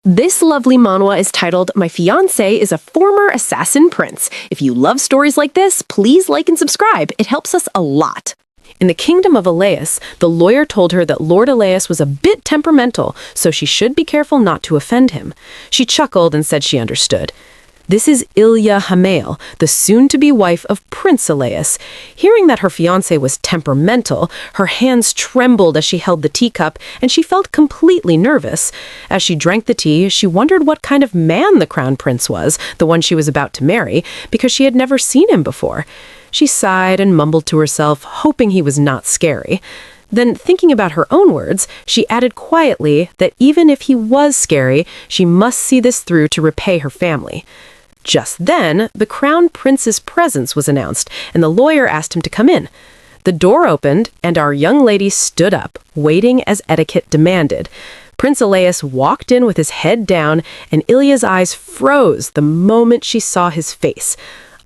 This lovely manhwa is titled My Fiancé is a Former Assassin Prince. If you love stories like this, please like and subscribe. It helps us a lot. In the kingdom of Elias, the lawyer told her that Lord Elias was a bit temperamental, so she should be careful not to offend him. She chuckled and said she understood. This is Ilya Hamail, the soon-to-be wife of Prince Elias. Hearing that her fiancé was temperamental, her hands trembled as she held the teacup, and she felt completely nervous. As she drank the tea, she wondered what kind of man the crown prince was, the one she was about to marry, because she had never seen him before. She sighed and mumbled to herself, hoping he was not scary. Then, thinking about her own words, she added quietly that even if he was scary, she must see this through to repay her family. Just then, the crown prince's presence was announced, and the lawyer asked him to come in. The door opened, and our young lady stood up, waiting as etiquette demanded. Prince Elias walked in with his head down, and Ilya's eyes froze the moment she saw his face.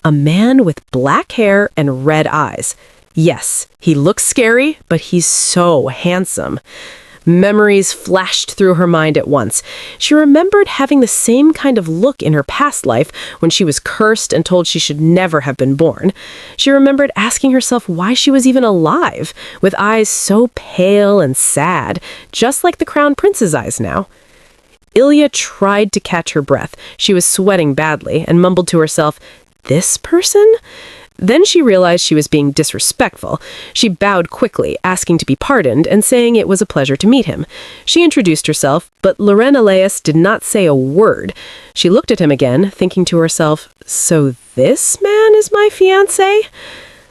A man with black hair and red eyes. Yes, he looks scary, but he's so handsome. Memories flashed through her mind at once. She remembered having the same kind of look in her past life when she was cursed and told she should never have been born. She remembered asking herself why she was even alive, with eyes so pale and sad, just like the crown prince's eyes now. Ilya tried to catch her breath. She was sweating badly and mumbled to herself, "This person?" Then she realized she was being disrespectful. She bowed quickly, asking to be pardoned and saying it was a pleasure to meet him. She introduced herself, but Loren Elias did not say a word. She looked at him again, thinking to herself, "So this man is my fiancé?"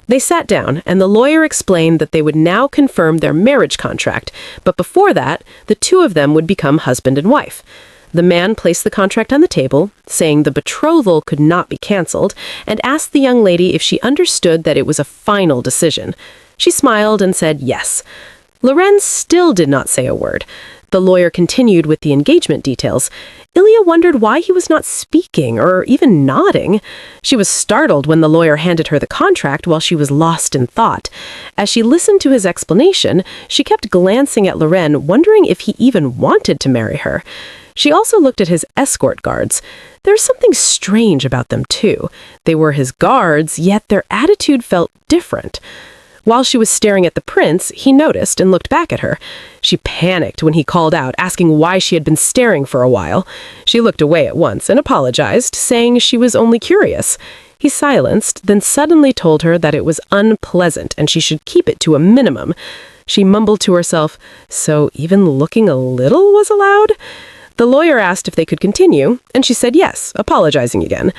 They sat down, and the lawyer explained that they would now confirm their marriage contract, but before that, the two of them would become husband and wife. The man placed the contract on the table, saying the betrothal could not be canceled, and asked the young lady if she understood that it was a final decision. She smiled and said yes. Loren still did not say a word. The lawyer continued with the engagement details. Ilya wondered why he was not speaking or even nodding. She was startled when the lawyer handed her the contract while she was lost in thought. As she listened to his explanation, she kept glancing at Loren, wondering if he even wanted to marry her. She also looked at his escort guards. There's something strange about them, too. They were his guards, yet their attitude felt different. While she was staring at the prince, he noticed and looked back at her. She panicked when he called out, asking why she had been staring for a while. She looked away at once and apologized, saying she was only curious. He silenced, then suddenly told her that it was unpleasant and she should keep it to a minimum. She mumbled to herself, "So even looking a little was allowed?" The lawyer asked if they could continue, and she said yes, apologizing again.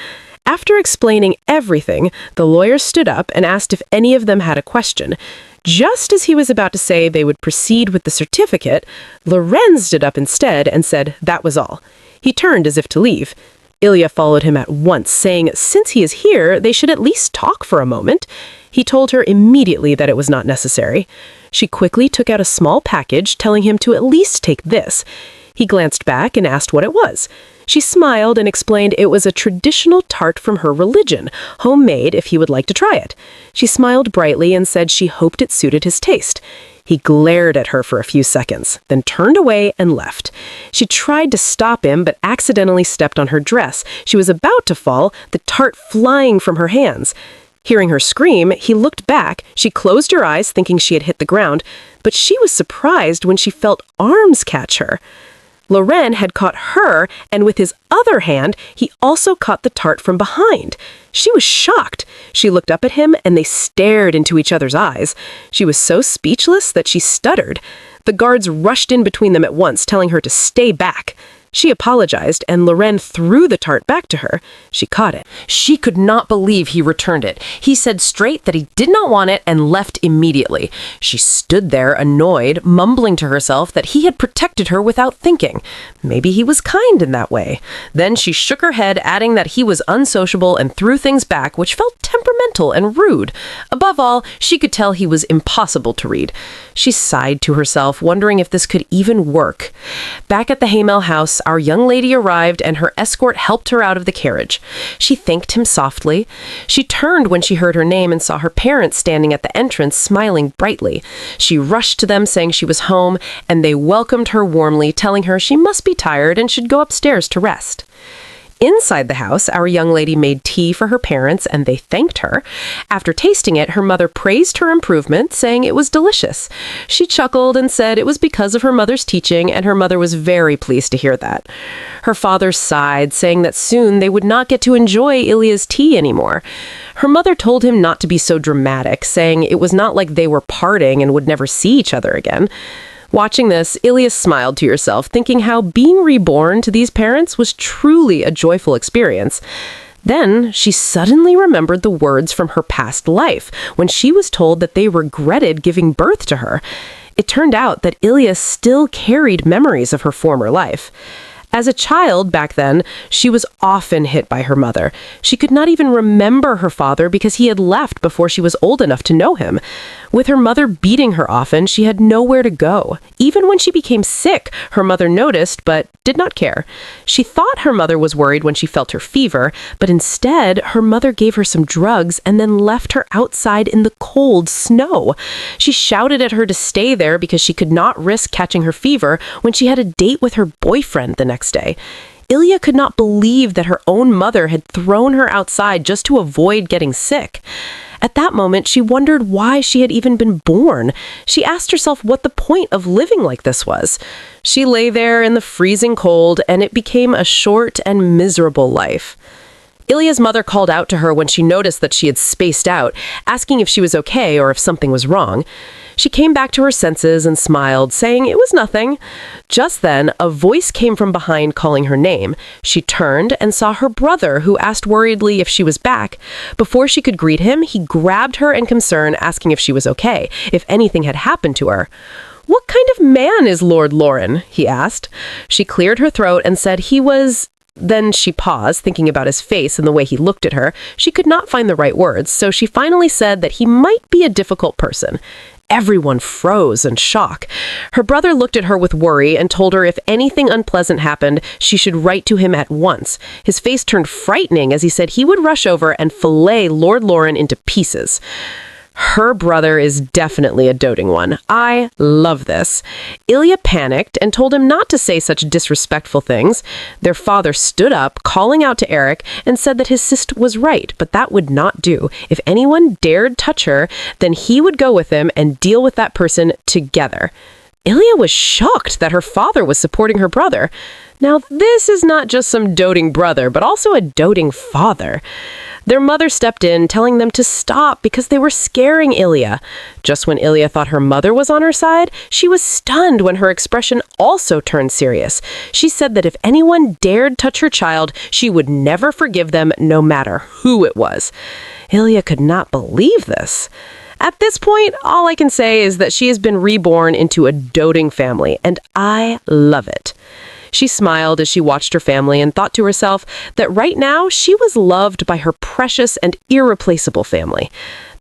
After explaining everything, the lawyer stood up and asked if any of them had a question. Just as he was about to say they would proceed with the certificate, Loren stood up instead and said that was all. He turned as if to leave. Ilya followed him at once, saying since he is here, they should at least talk for a moment. He told her immediately that it was not necessary. She quickly took out a small package, telling him to at least take this. He glanced back and asked what it was. She smiled and explained it was a traditional tart from her religion, homemade if he would like to try it. She smiled brightly and said she hoped it suited his taste. He glared at her for a few seconds, then turned away and left. She tried to stop him, but accidentally stepped on her dress. She was about to fall, the tart flying from her hands. Hearing her scream, he looked back. She closed her eyes, thinking she had hit the ground, but she was surprised when she felt arms catch her. Loren had caught her, and with his other hand, he also caught the tart from behind. She was shocked. She looked up at him, and they stared into each other's eyes. She was so speechless that she stuttered. The guards rushed in between them at once, telling her to stay back. She apologized, and Loren threw the tart back to her. She caught it. She could not believe he returned it. He said straight that he did not want it and left immediately. She stood there, annoyed, mumbling to herself that he had protected her without thinking. Maybe he was kind in that way. Then she shook her head, adding that he was unsociable and threw things back, which felt temperamental and rude. Above all, she could tell he was impossible to read. She sighed to herself, wondering if this could even work. Back at the Hamail house, house, our young lady arrived and her escort helped her out of the carriage. She thanked him softly. She turned when she heard her name and saw her parents standing at the entrance, smiling brightly. She rushed to them saying she was home, and they welcomed her warmly, telling her she must be tired and should go upstairs to rest. Inside the house, our young lady made tea for her parents, and they thanked her. After tasting it, her mother praised her improvement, saying it was delicious. She chuckled and said it was because of her mother's teaching, and her mother was very pleased to hear that. Her father sighed, saying that soon they would not get to enjoy Ilya's tea anymore. Her mother told him not to be so dramatic, saying it was not like they were parting and would never see each other again. Watching this, Ilya smiled to herself, thinking how being reborn to these parents was truly a joyful experience. Then she suddenly remembered the words from her past life, when she was told that they regretted giving birth to her. It turned out that Ilya still carried memories of her former life. As a child back then, she was often hit by her mother. She could not even remember her father because he had left before she was old enough to know him. With her mother beating her often, she had nowhere to go. Even when she became sick, her mother noticed but did not care. She thought her mother was worried when she felt her fever, but instead, her mother gave her some drugs and then left her outside in the cold snow. She shouted at her to stay there because she could not risk catching her fever when she had a date with her boyfriend the next day. Ilya could not believe that her own mother had thrown her outside just to avoid getting sick. At that moment, she wondered why she had even been born. She asked herself what the point of living like this was. She lay there in the freezing cold, and it became a short and miserable life. Ilya's mother called out to her when she noticed that she had spaced out, asking if she was okay or if something was wrong. She came back to her senses and smiled, saying it was nothing. Just then, a voice came from behind calling her name. She turned and saw her brother, who asked worriedly if she was back. Before she could greet him, he grabbed her in concern, asking if she was okay, if anything had happened to her. "What kind of man is Lord Loren?" he asked. She cleared her throat and said he was... Then she paused, thinking about his face and the way he looked at her. She could not find the right words, so she finally said that he might be a difficult person. Everyone froze in shock. Her brother looked at her with worry and told her if anything unpleasant happened, she should write to him at once. His face turned frightening as he said he would rush over and fillet Lord Loren into pieces. Her brother is definitely a doting one. I love this. Ilya panicked and told him not to say such disrespectful things. Their father stood up, calling out to Eric, and said that his sister was right, but that would not do. If anyone dared touch her, then he would go with him and deal with that person together. Ilya was shocked that her father was supporting her brother. Now, this is not just some doting brother, but also a doting father. Their mother stepped in, telling them to stop because they were scaring Ilya. Just when Ilya thought her mother was on her side, she was stunned when her expression also turned serious. She said that if anyone dared touch her child, she would never forgive them, no matter who it was. Ilya could not believe this. At this point, all I can say is that she has been reborn into a doting family, and I love it. She smiled as she watched her family and thought to herself that right now she was loved by her precious and irreplaceable family.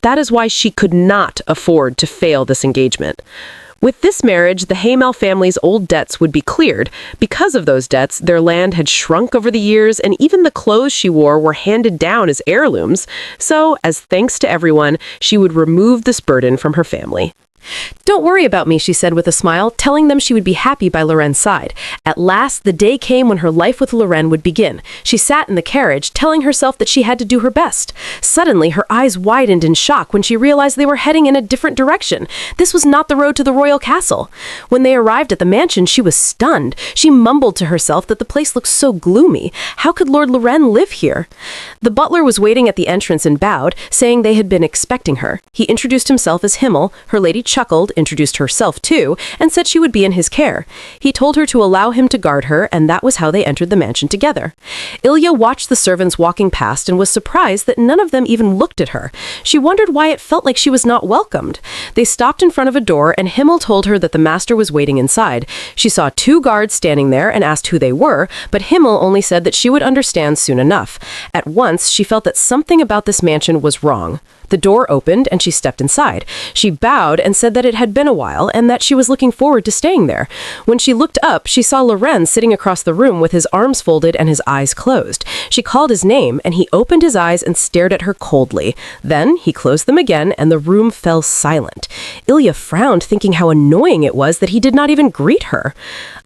That is why she could not afford to fail this engagement. With this marriage, the Hamel family's old debts would be cleared. Because of those debts, their land had shrunk over the years, and even the clothes she wore were handed down as heirlooms. So, as thanks to everyone, she would remove this burden from her family. "Don't worry about me," she said with a smile, telling them she would be happy by Loren's side. At last, the day came when her life with Loren would begin. She sat in the carriage, telling herself that she had to do her best. Suddenly, her eyes widened in shock when she realized they were heading in a different direction. This was not the road to the royal castle. When they arrived at the mansion, she was stunned. She mumbled to herself that the place looked so gloomy. How could Lord Loren live here? The butler was waiting at the entrance and bowed, saying they had been expecting her. He introduced himself as Himmel. Her lady chuckled, introduced herself too, and said she would be in his care. He told her to allow him to guard her, and that was how they entered the mansion together. Ilya watched the servants walking past and was surprised that none of them even looked at her. She wondered why it felt like she was not welcomed. They stopped in front of a door, and Himmel told her that the master was waiting inside. She saw 2 guards standing there and asked who they were, but Himmel only said that she would understand soon enough. At once, she felt that something about this mansion was wrong. The door opened, and she stepped inside. She bowed and said that it had been a while and that she was looking forward to staying there. When she looked up, she saw Loren sitting across the room with his arms folded and his eyes closed. She called his name, and he opened his eyes and stared at her coldly. Then he closed them again, and the room fell silent. Ilya frowned, thinking how annoying it was that he did not even greet her.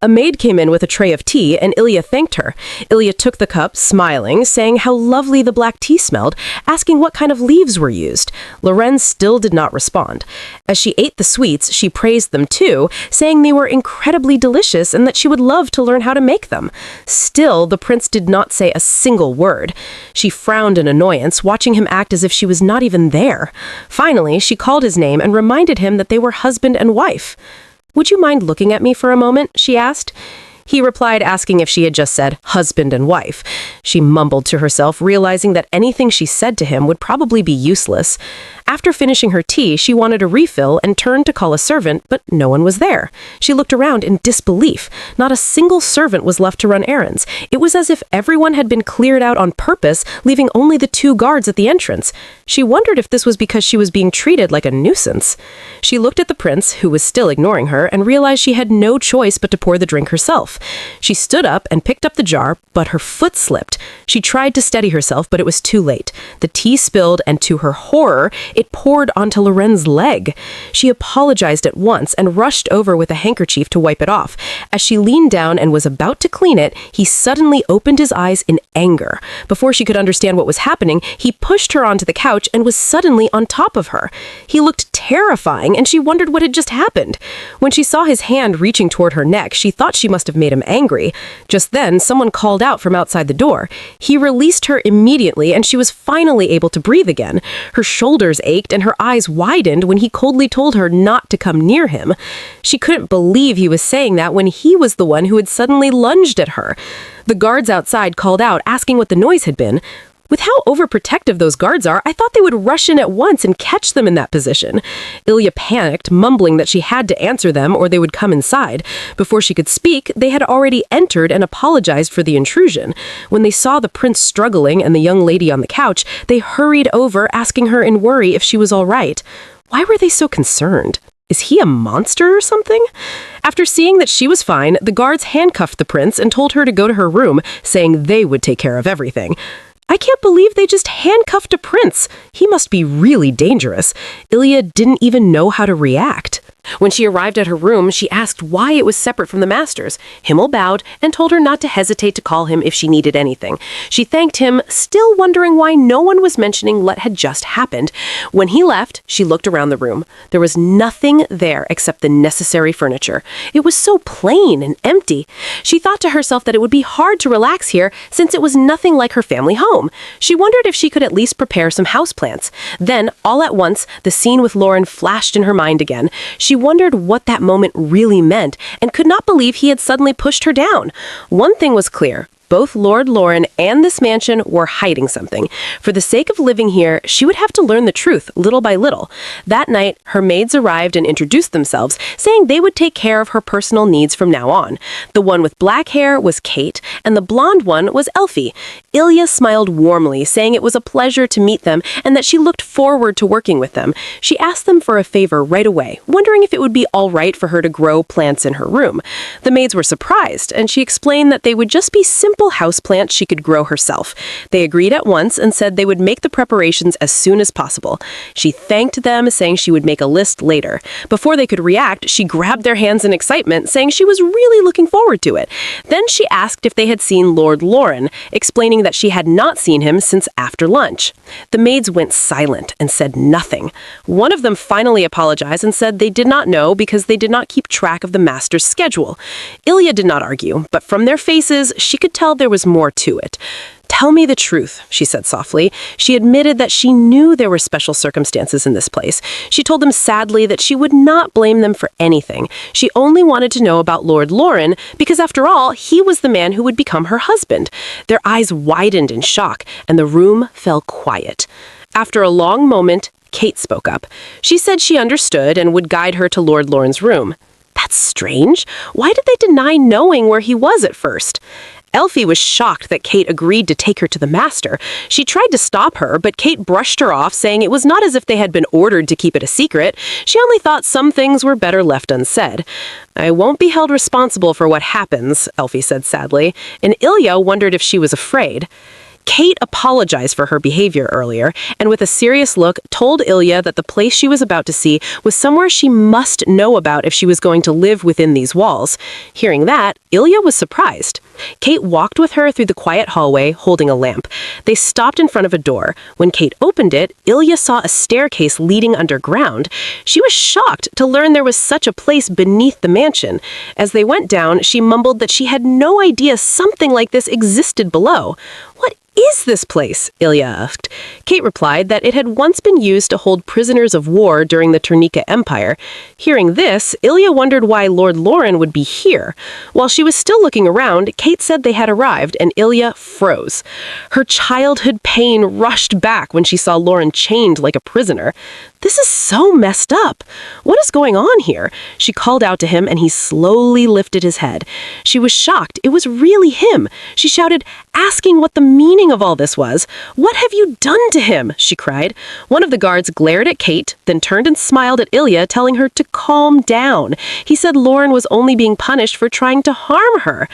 A maid came in with a tray of tea, and Ilya thanked her. Ilya took the cup, smiling, saying how lovely the black tea smelled, asking what kind of leaves were used. Loren still did not respond. As she ate the sweets, she praised them too, saying they were incredibly delicious and that she would love to learn how to make them. Still, the prince did not say a single word. She frowned in annoyance, watching him act as if she was not even there. Finally, she called his name and reminded him that they were husband and wife. "Would you mind looking at me for a moment?" she asked. He replied, asking if she had just said husband and wife. She mumbled to herself, realizing that anything she said to him would probably be useless. After finishing her tea, she wanted a refill and turned to call a servant, but no one was there. She looked around in disbelief. Not a single servant was left to run errands. It was as if everyone had been cleared out on purpose, leaving only the 2 guards at the entrance. She wondered if this was because she was being treated like a nuisance. She looked at the prince, who was still ignoring her, and realized she had no choice but to pour the drink herself. She stood up and picked up the jar, but her foot slipped. She tried to steady herself, but it was too late. The tea spilled, and to her horror, it poured onto Loren's leg. She apologized at once and rushed over with a handkerchief to wipe it off. As she leaned down and was about to clean it, he suddenly opened his eyes in anger. Before she could understand what was happening, he pushed her onto the couch and was suddenly on top of her. He looked terrifying, and she wondered what had just happened. When she saw his hand reaching toward her neck, she thought she must have made him angry. Just then, someone called out from outside the door. He released her immediately, and she was finally able to breathe again. Her shoulders ached and her eyes widened when he coldly told her not to come near him. She couldn't believe he was saying that when he was the one who had suddenly lunged at her. The guards outside called out, asking what the noise had been. With how overprotective those guards are, I thought they would rush in at once and catch them in that position. Ilya panicked, mumbling that she had to answer them or they would come inside. Before she could speak, they had already entered and apologized for the intrusion. When they saw the prince struggling and the young lady on the couch, they hurried over, asking her in worry if she was all right. Why were they so concerned? Is he a monster or something? After seeing that she was fine, the guards handcuffed the prince and told her to go to her room, saying they would take care of everything. I can't believe they just handcuffed a prince. He must be really dangerous. Ilya didn't even know how to react. When she arrived at her room, she asked why it was separate from the master's. Himmel bowed and told her not to hesitate to call him if she needed anything. She thanked him, still wondering why no one was mentioning what had just happened. When he left, she looked around the room. There was nothing there except the necessary furniture. It was so plain and empty. She thought to herself that it would be hard to relax here since it was nothing like her family home. She wondered if she could at least prepare some houseplants. Then, all at once, the scene with Loren flashed in her mind again. She wondered what that moment really meant and could not believe he had suddenly pushed her down. One thing was clear. Both Lord Loren and this mansion were hiding something. For the sake of living here, she would have to learn the truth little by little. That night, her maids arrived and introduced themselves, saying they would take care of her personal needs from now on. The one with black hair was Kate, and the blonde one was Elfie. Ilya smiled warmly, saying it was a pleasure to meet them and that she looked forward to working with them. She asked them for a favor right away, wondering if it would be all right for her to grow plants in her room. The maids were surprised, and she explained that they would just be simple houseplants she could grow herself. They agreed at once and said they would make the preparations as soon as possible. She thanked them, saying she would make a list later. Before they could react, she grabbed their hands in excitement, saying she was really looking forward to it. Then she asked if they had seen Lord Loren, explaining that she had not seen him since after lunch. The maids went silent and said nothing. One of them finally apologized and said they did not know because they did not keep track of the master's schedule. Ilya did not argue, but from their faces, she could tell there was more to it. "Tell me the truth," she said softly. She admitted that she knew there were special circumstances in this place. She told them sadly that she would not blame them for anything. She only wanted to know about Lord Loren because, after all, he was the man who would become her husband. Their eyes widened in shock, and the room fell quiet. After a long moment, Kate spoke up. She said she understood and would guide her to Lord Loren's room. That's strange. Why did they deny knowing where he was at first? Elfie was shocked that Kate agreed to take her to the master. She tried to stop her, but Kate brushed her off, saying it was not as if they had been ordered to keep it a secret. She only thought some things were better left unsaid. "I won't be held responsible for what happens," Elfie said sadly, and Ilya wondered if she was afraid. Kate apologized for her behavior earlier, and with a serious look, told Ilya that the place she was about to see was somewhere she must know about if she was going to live within these walls. Hearing that, Ilya was surprised. Kate walked with her through the quiet hallway, holding a lamp. They stopped in front of a door. When Kate opened it, Ilya saw a staircase leading underground. She was shocked to learn there was such a place beneath the mansion. As they went down, she mumbled that she had no idea something like this existed below. "What is this place?" Ilya asked. Kate replied that it had once been used to hold prisoners of war during the Ternika Empire. Hearing this, Ilya wondered why Lord Loren would be here. While she was still looking around, Kate said they had arrived, and Ilya froze. Her childhood pain rushed back when she saw Loren chained like a prisoner. "This is so messed up. What is going on here?" She called out to him, and he slowly lifted his head. She was shocked. It was really him. She shouted, asking what the meaning of all this was. "What have you done to him?" she cried. One of the guards glared at Kate, then turned and smiled at Ilya, telling her to calm down. He said Loren was only being punished for trying to harm her.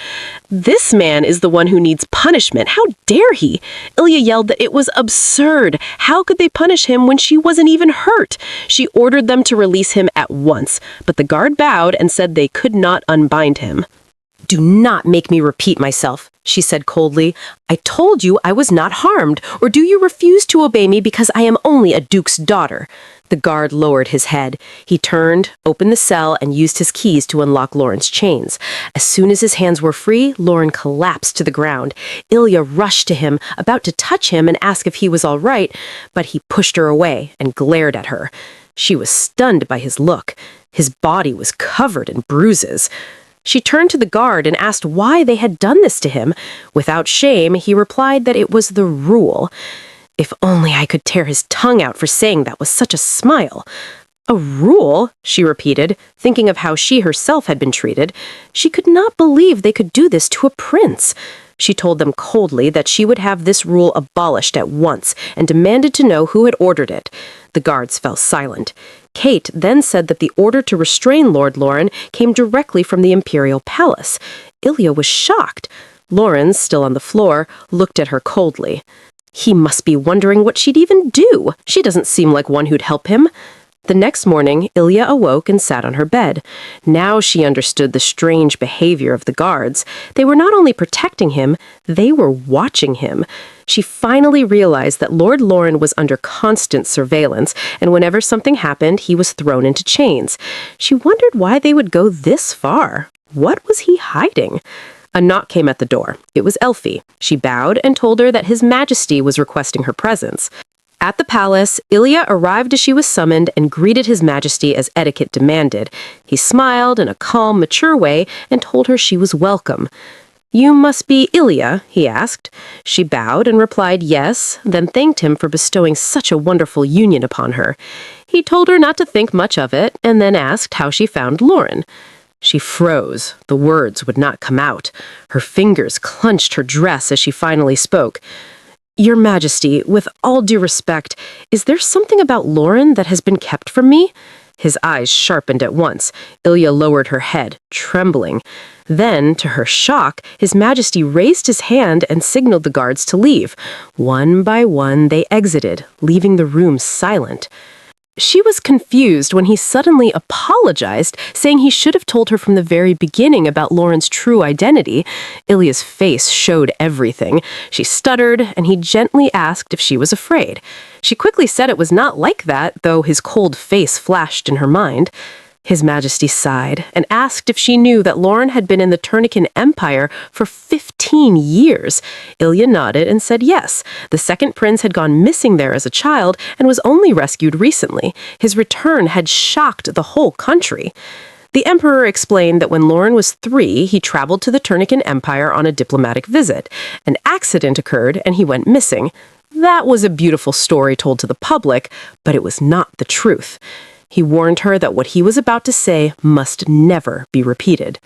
"This man is the one who needs punishment. How dare he?" Ilya yelled that it was absurd. How could they punish him when she wasn't even hurt? She ordered them to release him at once, but the guard bowed and said they could not unbind him. "Do not make me repeat myself," she said coldly. "I told you I was not harmed, or do you refuse to obey me because I am only a duke's daughter?" The guard lowered his head. He turned, opened the cell, and used his keys to unlock Loren's chains. As soon as his hands were free, Loren collapsed to the ground. Ilya rushed to him, about to touch him and ask if he was all right, but he pushed her away and glared at her. She was stunned by his look. His body was covered in bruises. She turned to the guard and asked why they had done this to him. Without shame, he replied that it was the rule. If only I could tear his tongue out for saying that with such a smile. "A rule?" she repeated, thinking of how she herself had been treated. She could not believe they could do this to a prince. She told them coldly that she would have this rule abolished at once and demanded to know who had ordered it. The guards fell silent. Kate then said that the order to restrain Lord Loren came directly from the imperial palace. Ilya was shocked. Loren, still on the floor, looked at her coldly. He must be wondering what she'd even do. She doesn't seem like one who'd help him. The next morning, Ilya awoke and sat on her bed. Now she understood the strange behavior of the guards. They were not only protecting him, they were watching him. She finally realized that Lord Loren was under constant surveillance, and whenever something happened, he was thrown into chains. She wondered why they would go this far. What was he hiding? A knock came at the door. It was Elfie. She bowed and told her that His Majesty was requesting her presence. At the palace, Ilya arrived as she was summoned and greeted His Majesty as etiquette demanded. He smiled in a calm, mature way and told her she was welcome. "You must be Ilya?" he asked. She bowed and replied yes, then thanked him for bestowing such a wonderful union upon her. He told her not to think much of it and then asked how she found Loren. She froze. The words would not come out. Her fingers clenched her dress as she finally spoke. "Your Majesty, with all due respect, is there something about Loren that has been kept from me?" His eyes sharpened at once. Ilya lowered her head, trembling. Then, to her shock, His Majesty raised his hand and signaled the guards to leave. One by one, they exited, leaving the room silent. She was confused when he suddenly apologized, saying he should have told her from the very beginning about Loren's true identity. Ilya's face showed everything. She stuttered, and he gently asked if she was afraid. She quickly said it was not like that, though his cold face flashed in her mind. His Majesty sighed and asked if she knew that Loren had been in the Ternican Empire for 15 years. Ilya nodded and said yes. The second prince had gone missing there as a child and was only rescued recently. His return had shocked the whole country. The emperor explained that when Loren was 3, he traveled to the Ternican Empire on a diplomatic visit. An accident occurred and he went missing. That was a beautiful story told to the public, but it was not the truth. He warned her that what he was about to say must never be repeated.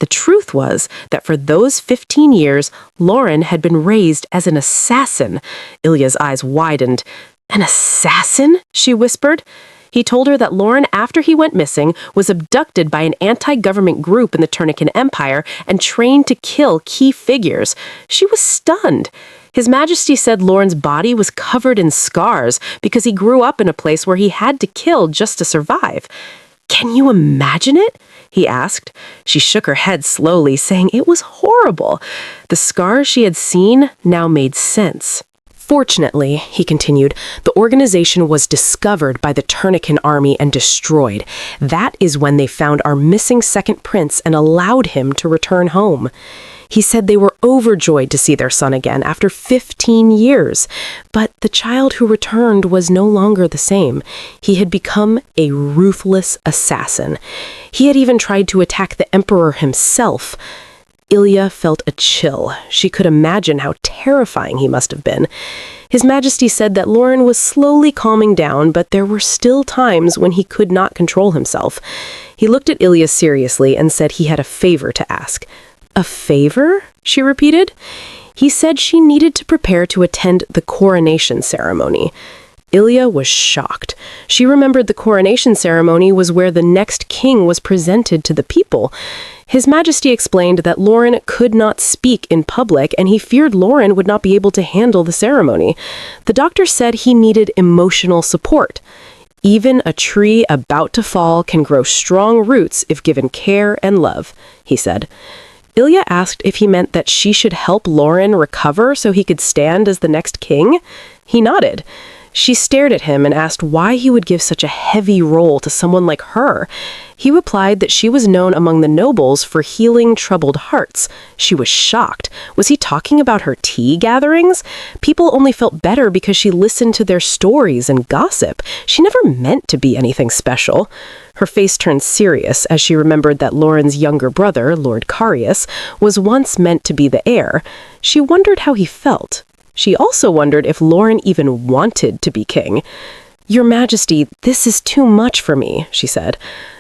The truth was that for those 15 years, Loren had been raised as an assassin. Ilya's eyes widened. An assassin? She whispered. He told her that Loren, after he went missing, was abducted by an anti-government group in the Turnican Empire and trained to kill key figures. She was stunned. His Majesty said Loren's body was covered in scars because he grew up in a place where he had to kill just to survive. "Can you imagine it?" he asked. She shook her head slowly, saying it was horrible. The scars she had seen now made sense. "Fortunately," he continued, "the organization was discovered by the Turnican army and destroyed. That is when they found our missing second prince and allowed him to return home." He said they were overjoyed to see their son again after 15 years. But the child who returned was no longer the same. He had become a ruthless assassin. He had even tried to attack the emperor himself. Ilya felt a chill. She could imagine how terrifying he must have been. His Majesty said that Loren was slowly calming down, but there were still times when he could not control himself. He looked at Ilya seriously and said he had a favor to ask. "A favor?" she repeated. He said she needed to prepare to attend the coronation ceremony. Ilya was shocked. She remembered the coronation ceremony was where the next king was presented to the people. His Majesty explained that Loren could not speak in public, and he feared Loren would not be able to handle the ceremony. The doctor said he needed emotional support. "Even a tree about to fall can grow strong roots if given care and love," he said. Ilya asked if he meant that she should help Loren recover so he could stand as the next king. He nodded. She stared at him and asked why he would give such a heavy role to someone like her. He replied that she was known among the nobles for healing troubled hearts. She was shocked. Was he talking about her tea gatherings? People only felt better because she listened to their stories and gossip. She never meant to be anything special. Her face turned serious as she remembered that Loren's younger brother, Lord Carius, was once meant to be the heir. She wondered how he felt. She also wondered if Loren even wanted to be king. "Your Majesty, this is too much for me," she said.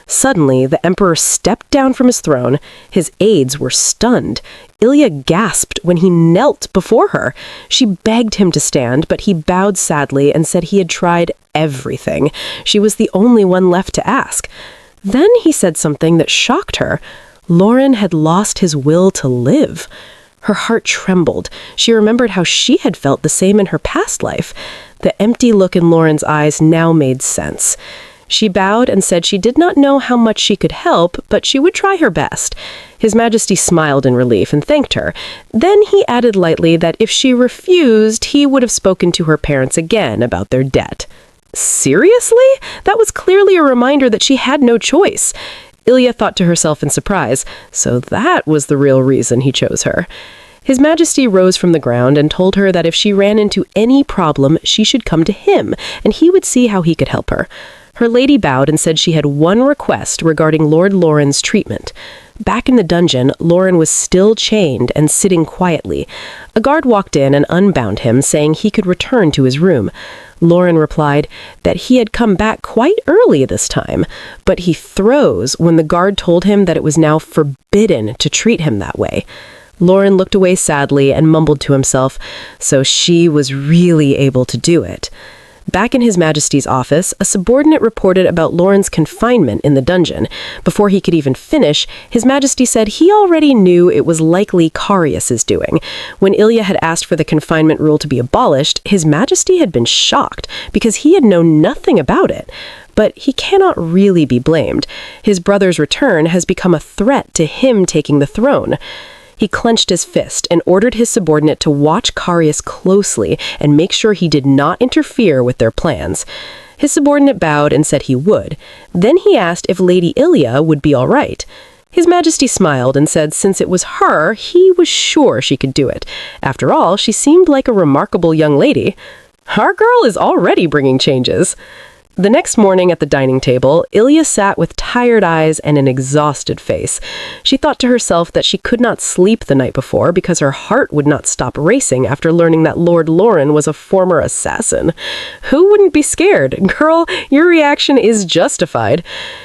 Suddenly, the emperor stepped down from his throne. His aides were stunned. Ilya gasped when he knelt before her. She begged him to stand, but he bowed sadly and said he had tried everything. She was the only one left to ask. Then he said something that shocked her. Loren had lost his will to live. Her heart trembled. She remembered how she had felt the same in her past life. The empty look in Loren's eyes now made sense. She bowed and said she did not know how much she could help, but she would try her best. His Majesty smiled in relief and thanked her. Then he added lightly that if she refused, he would have spoken to her parents again about their debt. Seriously? That was clearly a reminder that she had no choice. Ilya thought to herself in surprise, so that was the real reason he chose her. His Majesty rose from the ground and told her that if she ran into any problem, she should come to him, and he would see how he could help her. Her lady bowed and said she had one request regarding Lord Loren's treatment. Back in the dungeon, Loren was still chained and sitting quietly. A guard walked in and unbound him, saying he could return to his room. Loren replied that he had come back quite early this time, but he froze when the guard told him that it was now forbidden to treat him that way. Loren looked away sadly and mumbled to himself, so she was really able to do it. Back in His Majesty's office, a subordinate reported about Loren's confinement in the dungeon. Before he could even finish, His Majesty said he already knew it was likely Carius's doing. When Ilya had asked for the confinement rule to be abolished, His Majesty had been shocked because he had known nothing about it. But he cannot really be blamed. His brother's return has become a threat to him taking the throne. He clenched his fist and ordered his subordinate to watch Carius closely and make sure he did not interfere with their plans. His subordinate bowed and said he would. Then he asked if Lady Ilya would be all right. His Majesty smiled and said since it was her, he was sure she could do it. After all, she seemed like a remarkable young lady. Our girl is already bringing changes. The next morning at the dining table, Ilya sat with tired eyes and an exhausted face. She thought to herself that she could not sleep the night before because her heart would not stop racing after learning that Lord Loren was a former assassin. Who wouldn't be scared? Girl, your reaction is justified.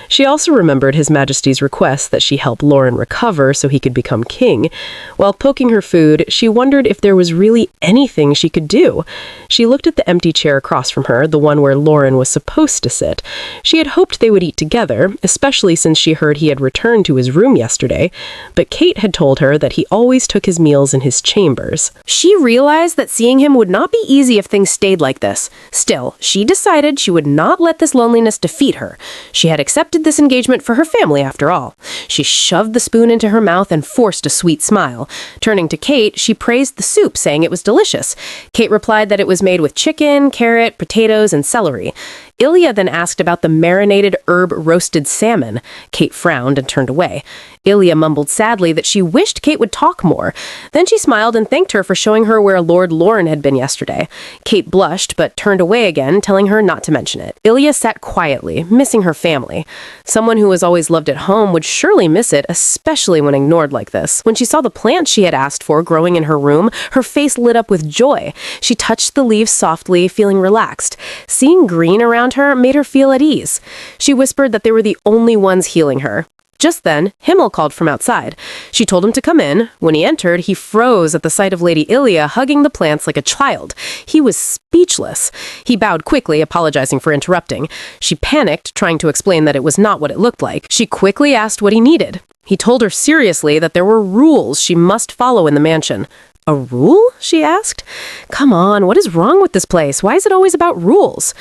She also remembered His Majesty's request that she help Loren recover so he could become king. While poking her food, she wondered if there was really anything she could do. She looked at the empty chair across from her, the one where Loren was supposed to sit. She had hoped they would eat together, especially since she heard he had returned to his room yesterday, but Kate had told her that he always took his meals in his chambers. She realized that seeing him would not be easy if things stayed like this. Still, she decided she would not let this loneliness defeat her. She had accepted this engagement for her family after all. She shoved the spoon into her mouth and forced a sweet smile. Turning to Kate, she praised the soup, saying it was delicious. Kate replied that it was made with chicken, carrot, potatoes, and celery. Ilya then asked about the marinated herb roasted salmon. Kate frowned and turned away. Ilya mumbled sadly that she wished Kate would talk more. Then she smiled and thanked her for showing her where Lord Loren had been yesterday. Kate blushed, but turned away again, telling her not to mention it. Ilya sat quietly, missing her family. Someone who was always loved at home would surely miss it, especially when ignored like this. When she saw the plants she had asked for growing in her room, her face lit up with joy. She touched the leaves softly, feeling relaxed. Seeing green around her made her feel at ease. She whispered that they were the only ones healing her. Just then, Himmel called from outside. She told him to come in. When he entered, he froze at the sight of Lady Ilya hugging the plants like a child. He was speechless. He bowed quickly, apologizing for interrupting. She panicked, trying to explain that it was not what it looked like. She quickly asked what he needed. He told her seriously that there were rules she must follow in the mansion. A rule? She asked. Come on, what is wrong with this place? Why is it always about rules?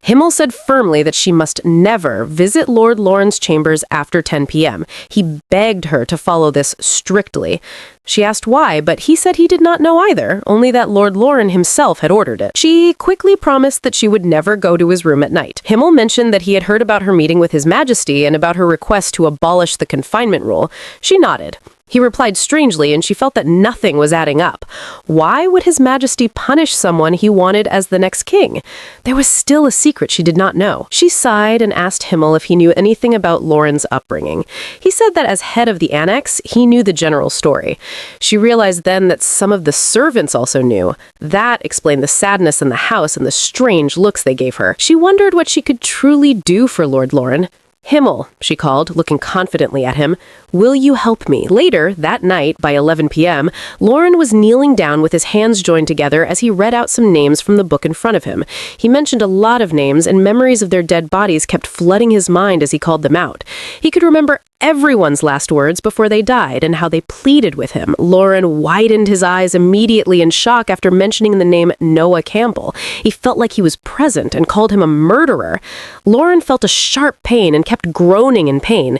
Himmel said firmly that she must never visit Lord Loren's chambers after 10 p.m. He begged her to follow this strictly. She asked why, but he said he did not know either, only that Lord Loren himself had ordered it. She quickly promised that she would never go to his room at night. Himmel mentioned that he had heard about her meeting with His Majesty and about her request to abolish the confinement rule. She nodded. He replied strangely, and she felt that nothing was adding up. Why would His Majesty punish someone he wanted as the next king? There was still a secret she did not know. She sighed and asked Himmel if he knew anything about Loren's upbringing. He said that as head of the annex, he knew the general story. She realized then that some of the servants also knew. That explained the sadness in the house and the strange looks they gave her. She wondered what she could truly do for Lord Loren. Himmel, she called, looking confidently at him. Will you help me? Later, that night, by 11 p.m., Loren was kneeling down with his hands joined together as he read out some names from the book in front of him. He mentioned a lot of names, and memories of their dead bodies kept flooding his mind as he called them out. He could remember everyone's last words before they died and how they pleaded with him. Loren widened his eyes immediately in shock after mentioning the name Noah Campbell. He felt like he was present and called him a murderer. Loren felt a sharp pain and kept groaning in pain.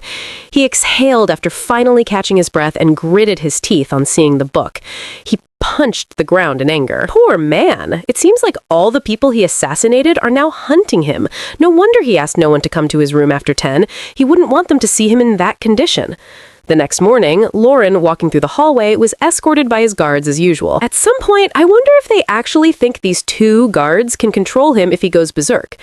He exhaled after finally catching his breath and gritted his teeth on seeing the book. He punched the ground in anger. Poor man! It seems like all the people he assassinated are now hunting him. No wonder he asked no one to come to his room after 10. He wouldn't want them to see him in that condition. The next morning, Loren, walking through the hallway, was escorted by his guards as usual. At some point, I wonder if they actually think these two guards can control him if he goes berserk.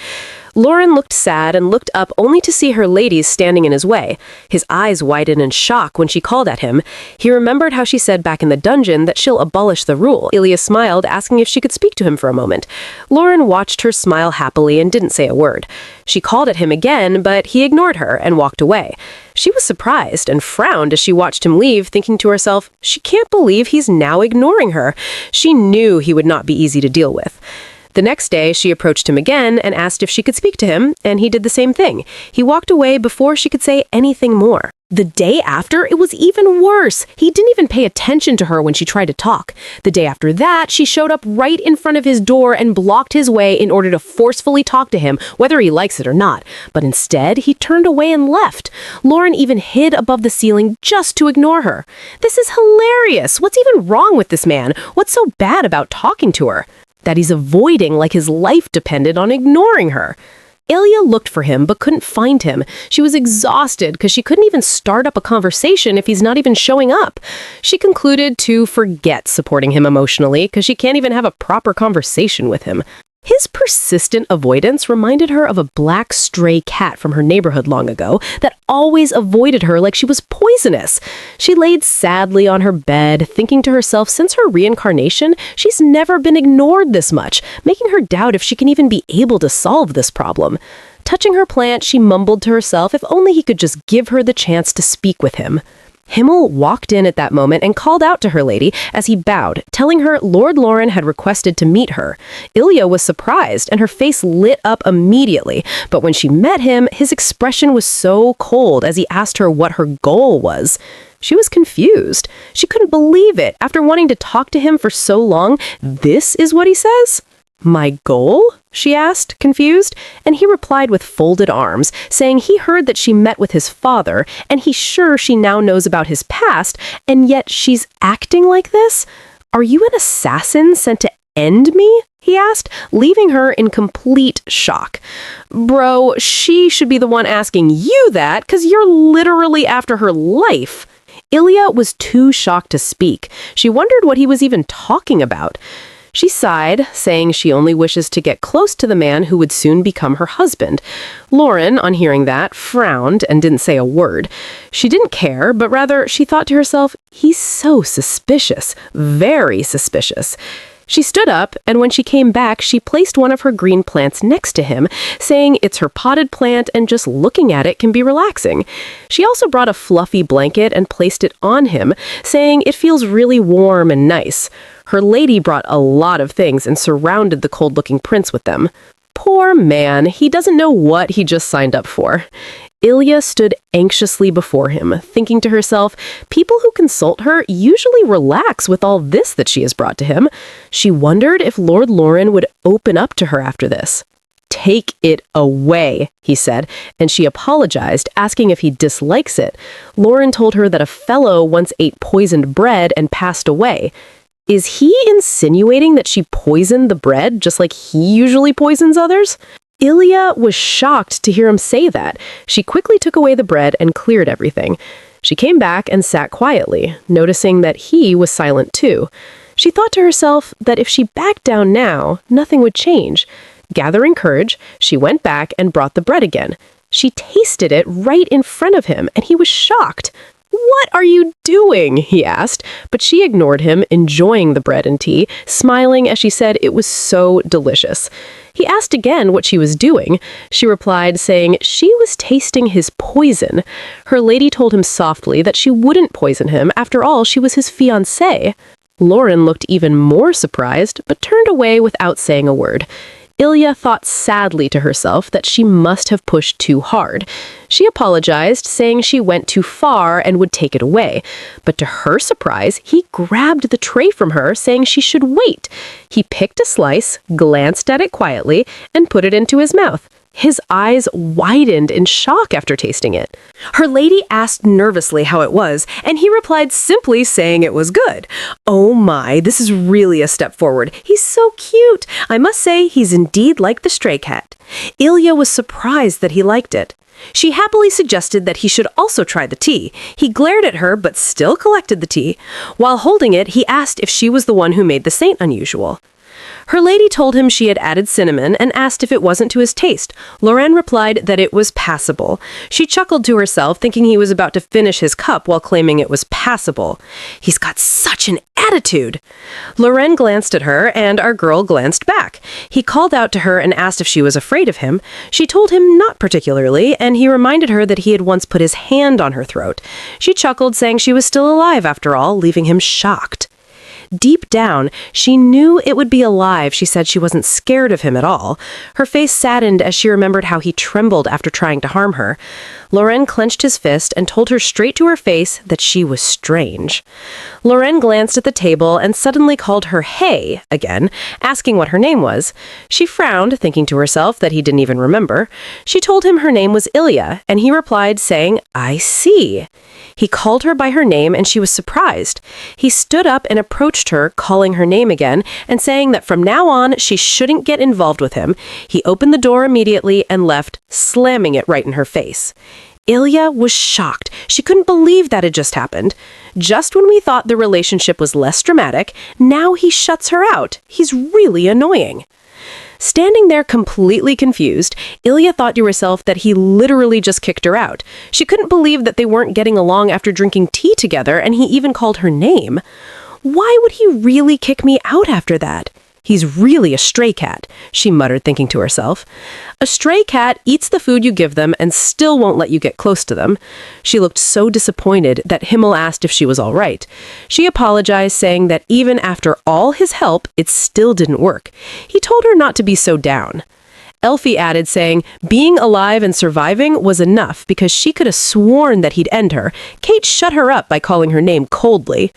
Loren looked sad and looked up only to see her ladies standing in his way. His eyes widened in shock when she called at him. He remembered how she said back in the dungeon that she'll abolish the rule. Ilya smiled, asking if she could speak to him for a moment. Loren watched her smile happily and didn't say a word. She called at him again, but he ignored her and walked away. She was surprised and frowned as she watched him leave, thinking to herself, she can't believe he's now ignoring her. She knew he would not be easy to deal with. The next day, she approached him again and asked if she could speak to him, and he did the same thing. He walked away before she could say anything more. The day after, it was even worse. He didn't even pay attention to her when she tried to talk. The day after that, she showed up right in front of his door and blocked his way in order to forcefully talk to him, whether he likes it or not. But instead, he turned away and left. Loren even hid above the ceiling just to ignore her. This is hilarious. What's even wrong with this man? What's so bad about talking to her? That he's avoiding like his life depended on ignoring her. Ilya looked for him but couldn't find him. She was exhausted because she couldn't even start up a conversation if he's not even showing up. She concluded to forget supporting him emotionally because she can't even have a proper conversation with him. His persistent avoidance reminded her of a black stray cat from her neighborhood long ago that always avoided her like she was poisonous. She laid sadly on her bed, thinking to herself since her reincarnation, she's never been ignored this much, making her doubt if she can even be able to solve this problem. Touching her plant, she mumbled to herself if only he could just give her the chance to speak with him. Himmel walked in at that moment and called out to her lady as he bowed, telling her Lord Loren had requested to meet her. Ilya was surprised, and her face lit up immediately, but when she met him, his expression was so cold as he asked her what her goal was. She was confused. She couldn't believe it. After wanting to talk to him for so long, this is what he says? "My goal?" she asked, confused, and he replied with folded arms, saying he heard that she met with his father, and he's sure she now knows about his past, and yet she's acting like this? "Are you an assassin sent to end me?" he asked, leaving her in complete shock. Bro, she should be the one asking you that, 'cause you're literally after her life. Ilya was too shocked to speak. She wondered what he was even talking about. She sighed, saying she only wishes to get close to the man who would soon become her husband. Loren, on hearing that, frowned and didn't say a word. She didn't care, but rather she thought to herself, he's so suspicious, very suspicious. She stood up, and when she came back, she placed one of her green plants next to him, saying it's her potted plant and just looking at it can be relaxing. She also brought a fluffy blanket and placed it on him, saying it feels really warm and nice. Her lady brought a lot of things and surrounded the cold-looking prince with them. Poor man, he doesn't know what he just signed up for. Ilya stood anxiously before him, thinking to herself, people who consult her usually relax with all this that she has brought to him. She wondered if Lord Loren would open up to her after this. "Take it away," he said, and she apologized, asking if he dislikes it. Loren told her that a fellow once ate poisoned bread and passed away. Is he insinuating that she poisoned the bread just like he usually poisons others? Ilya was shocked to hear him say that. She quickly took away the bread and cleared everything. She came back and sat quietly, noticing that he was silent too. She thought to herself that if she backed down now, nothing would change. Gathering courage, she went back and brought the bread again. She tasted it right in front of him, and he was shocked. "What are you doing?" he asked, but she ignored him, enjoying the bread and tea, smiling as she said it was so delicious. He asked again what she was doing. She replied, saying she was tasting his poison. Her lady told him softly that she wouldn't poison him. After all, she was his fiancée. Loren looked even more surprised, but turned away without saying a word. Ilya thought sadly to herself that she must have pushed too hard. She apologized, saying she went too far and would take it away. But to her surprise, he grabbed the tray from her, saying she should wait. He picked a slice, glanced at it quietly, and put it into his mouth. His eyes widened in shock after tasting it. Her lady asked nervously how it was, and he replied simply saying it was good. "Oh my, this is really a step forward. He's so cute. I must say he's indeed like the stray cat." Ilya was surprised that he liked it. She happily suggested that he should also try the tea. He glared at her but still collected the tea. While holding it, he asked if she was the one who made the saint unusual. Her lady told him she had added cinnamon and asked if it wasn't to his taste. Loren replied that it was passable. She chuckled to herself, thinking he was about to finish his cup while claiming it was passable. He's got such an attitude. Loren glanced at her, and our girl glanced back. He called out to her and asked if she was afraid of him. She told him not particularly, and he reminded her that he had once put his hand on her throat. She chuckled, saying she was still alive after all, leaving him shocked. Deep down, she knew it would be a lie if she said she wasn't scared of him at all. Her face saddened as she remembered how he trembled after trying to harm her. Loren clenched his fist and told her straight to her face that she was strange. Loren glanced at the table and suddenly called her "Hey" again, asking what her name was. She frowned, thinking to herself that he didn't even remember. She told him her name was Ilya, and he replied, saying, "I see." He called her by her name, and she was surprised. He stood up and approached her, calling her name again, and saying that from now on, she shouldn't get involved with him. He opened the door immediately and left, slamming it right in her face. Ilya was shocked. She couldn't believe that had just happened. Just when we thought the relationship was less dramatic, now he shuts her out. He's really annoying. Standing there completely confused, Ilya thought to herself that he literally just kicked her out. She couldn't believe that they weren't getting along after drinking tea together, and he even called her name. Why would he really kick me out after that? He's really a stray cat, she muttered, thinking to herself. A stray cat eats the food you give them and still won't let you get close to them. She looked so disappointed that Himmel asked if she was all right. She apologized, saying that even after all his help, it still didn't work. He told her not to be so down. Elfie added, saying being alive and surviving was enough because she could have sworn that he'd end her. Kate shut her up by calling her name coldly.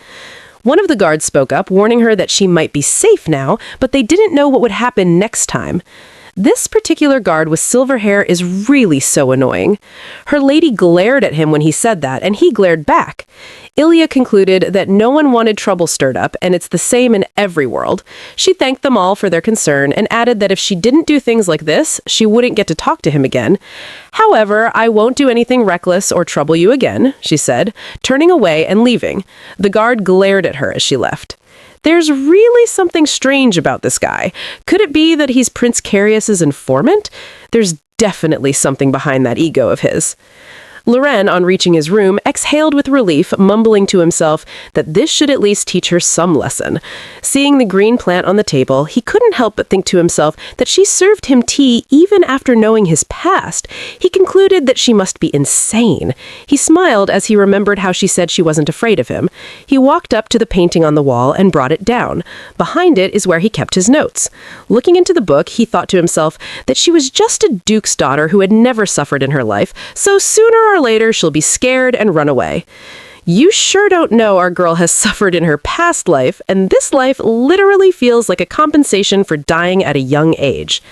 One of the guards spoke up, warning her that she might be safe now, but they didn't know what would happen next time. This particular guard with silver hair is really so annoying. Her lady glared at him when he said that, and he glared back. Ilya concluded that no one wanted trouble stirred up, and it's the same in every world. She thanked them all for their concern and added that if she didn't do things like this, she wouldn't get to talk to him again. However, I won't do anything reckless or trouble you again, she said, turning away and leaving. The guard glared at her as she left. There's really something strange about this guy. Could it be that he's Prince Carius's informant? There's definitely something behind that ego of his. Loren, on reaching his room, exhaled with relief, mumbling to himself that this should at least teach her some lesson. Seeing the green plant on the table, he couldn't help but think to himself that she served him tea even after knowing his past. He concluded that she must be insane. He smiled as he remembered how she said she wasn't afraid of him. He walked up to the painting on the wall and brought it down. Behind it is where he kept his notes. Looking into the book, he thought to himself that she was just a duke's daughter who had never suffered in her life, so sooner or later she'll be scared and run away. You sure don't know our girl has suffered in her past life, and this life literally feels like a compensation for dying at a young age.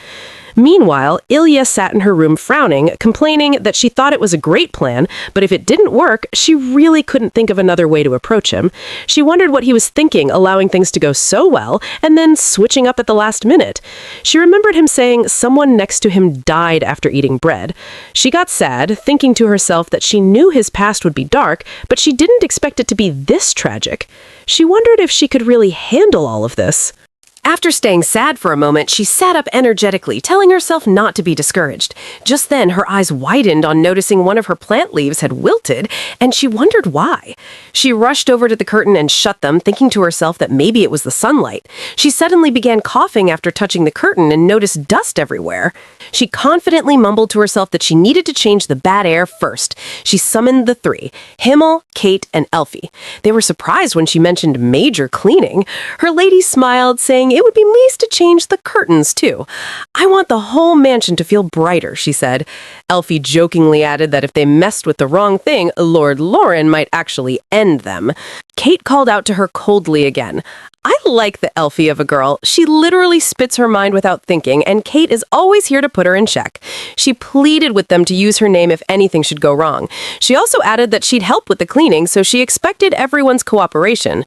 Meanwhile, Ilya sat in her room frowning, complaining that she thought it was a great plan, but if it didn't work, she really couldn't think of another way to approach him. She wondered what he was thinking, allowing things to go so well, and then switching up at the last minute. She remembered him saying someone next to him died after eating bread. She got sad, thinking to herself that she knew his past would be dark, but she didn't expect it to be this tragic. She wondered if she could really handle all of this. After staying sad for a moment, she sat up energetically, telling herself not to be discouraged. Just then, her eyes widened on noticing one of her plant leaves had wilted, and she wondered why. She rushed over to the curtain and shut them, thinking to herself that maybe it was the sunlight. She suddenly began coughing after touching the curtain and noticed dust everywhere. She confidently mumbled to herself that she needed to change the bad air first. She summoned the three, Himmel, Kate, and Elfie. They were surprised when she mentioned major cleaning. Her lady smiled, saying it would be nice to change the curtains, too. I want the whole mansion to feel brighter, she said. Elfie jokingly added that if they messed with the wrong thing, Lord Loren might actually end them. Kate called out to her coldly again. I like the Elfie of a girl. She literally spits her mind without thinking, and Kate is always here to put her in check. She pleaded with them to use her name if anything should go wrong. She also added that she'd help with the cleaning, so she expected everyone's cooperation.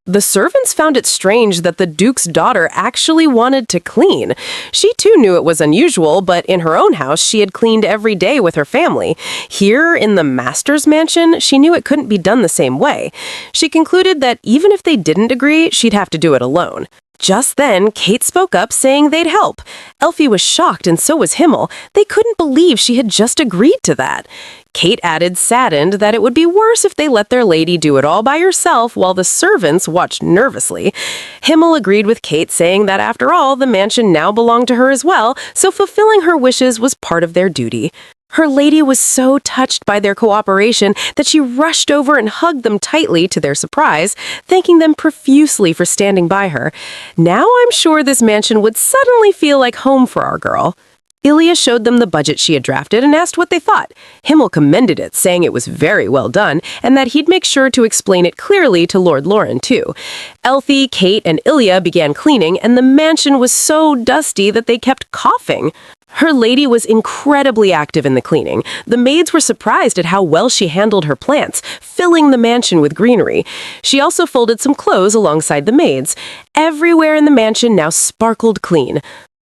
The servants found it strange that the Duke's daughter actually wanted to clean. She too knew it was unusual, but in her own house, she had cleaned every day with her family. Here, in the master's mansion, she knew it couldn't be done the same way. She concluded that even if they didn't agree, she'd have to do it alone. Just then, Kate spoke up, saying they'd help. Elfie was shocked, and so was Himmel. They couldn't believe she had just agreed to that. Kate added, saddened, that it would be worse if they let their lady do it all by herself while the servants watched nervously. Himmel agreed with Kate, saying that after all, the mansion now belonged to her as well, so fulfilling her wishes was part of their duty. Her lady was so touched by their cooperation that she rushed over and hugged them tightly, to their surprise, thanking them profusely for standing by her. Now I'm sure this mansion would suddenly feel like home for our girl. Ilya showed them the budget she had drafted and asked what they thought. Himmel commended it, saying it was very well done, and that he'd make sure to explain it clearly to Lord Loren, too. Elfie, Kate, and Ilya began cleaning, and the mansion was so dusty that they kept coughing. Her lady was incredibly active in the cleaning. The maids were surprised at how well she handled her plants, filling the mansion with greenery. She also folded some clothes alongside the maids. Everywhere in the mansion now sparkled clean.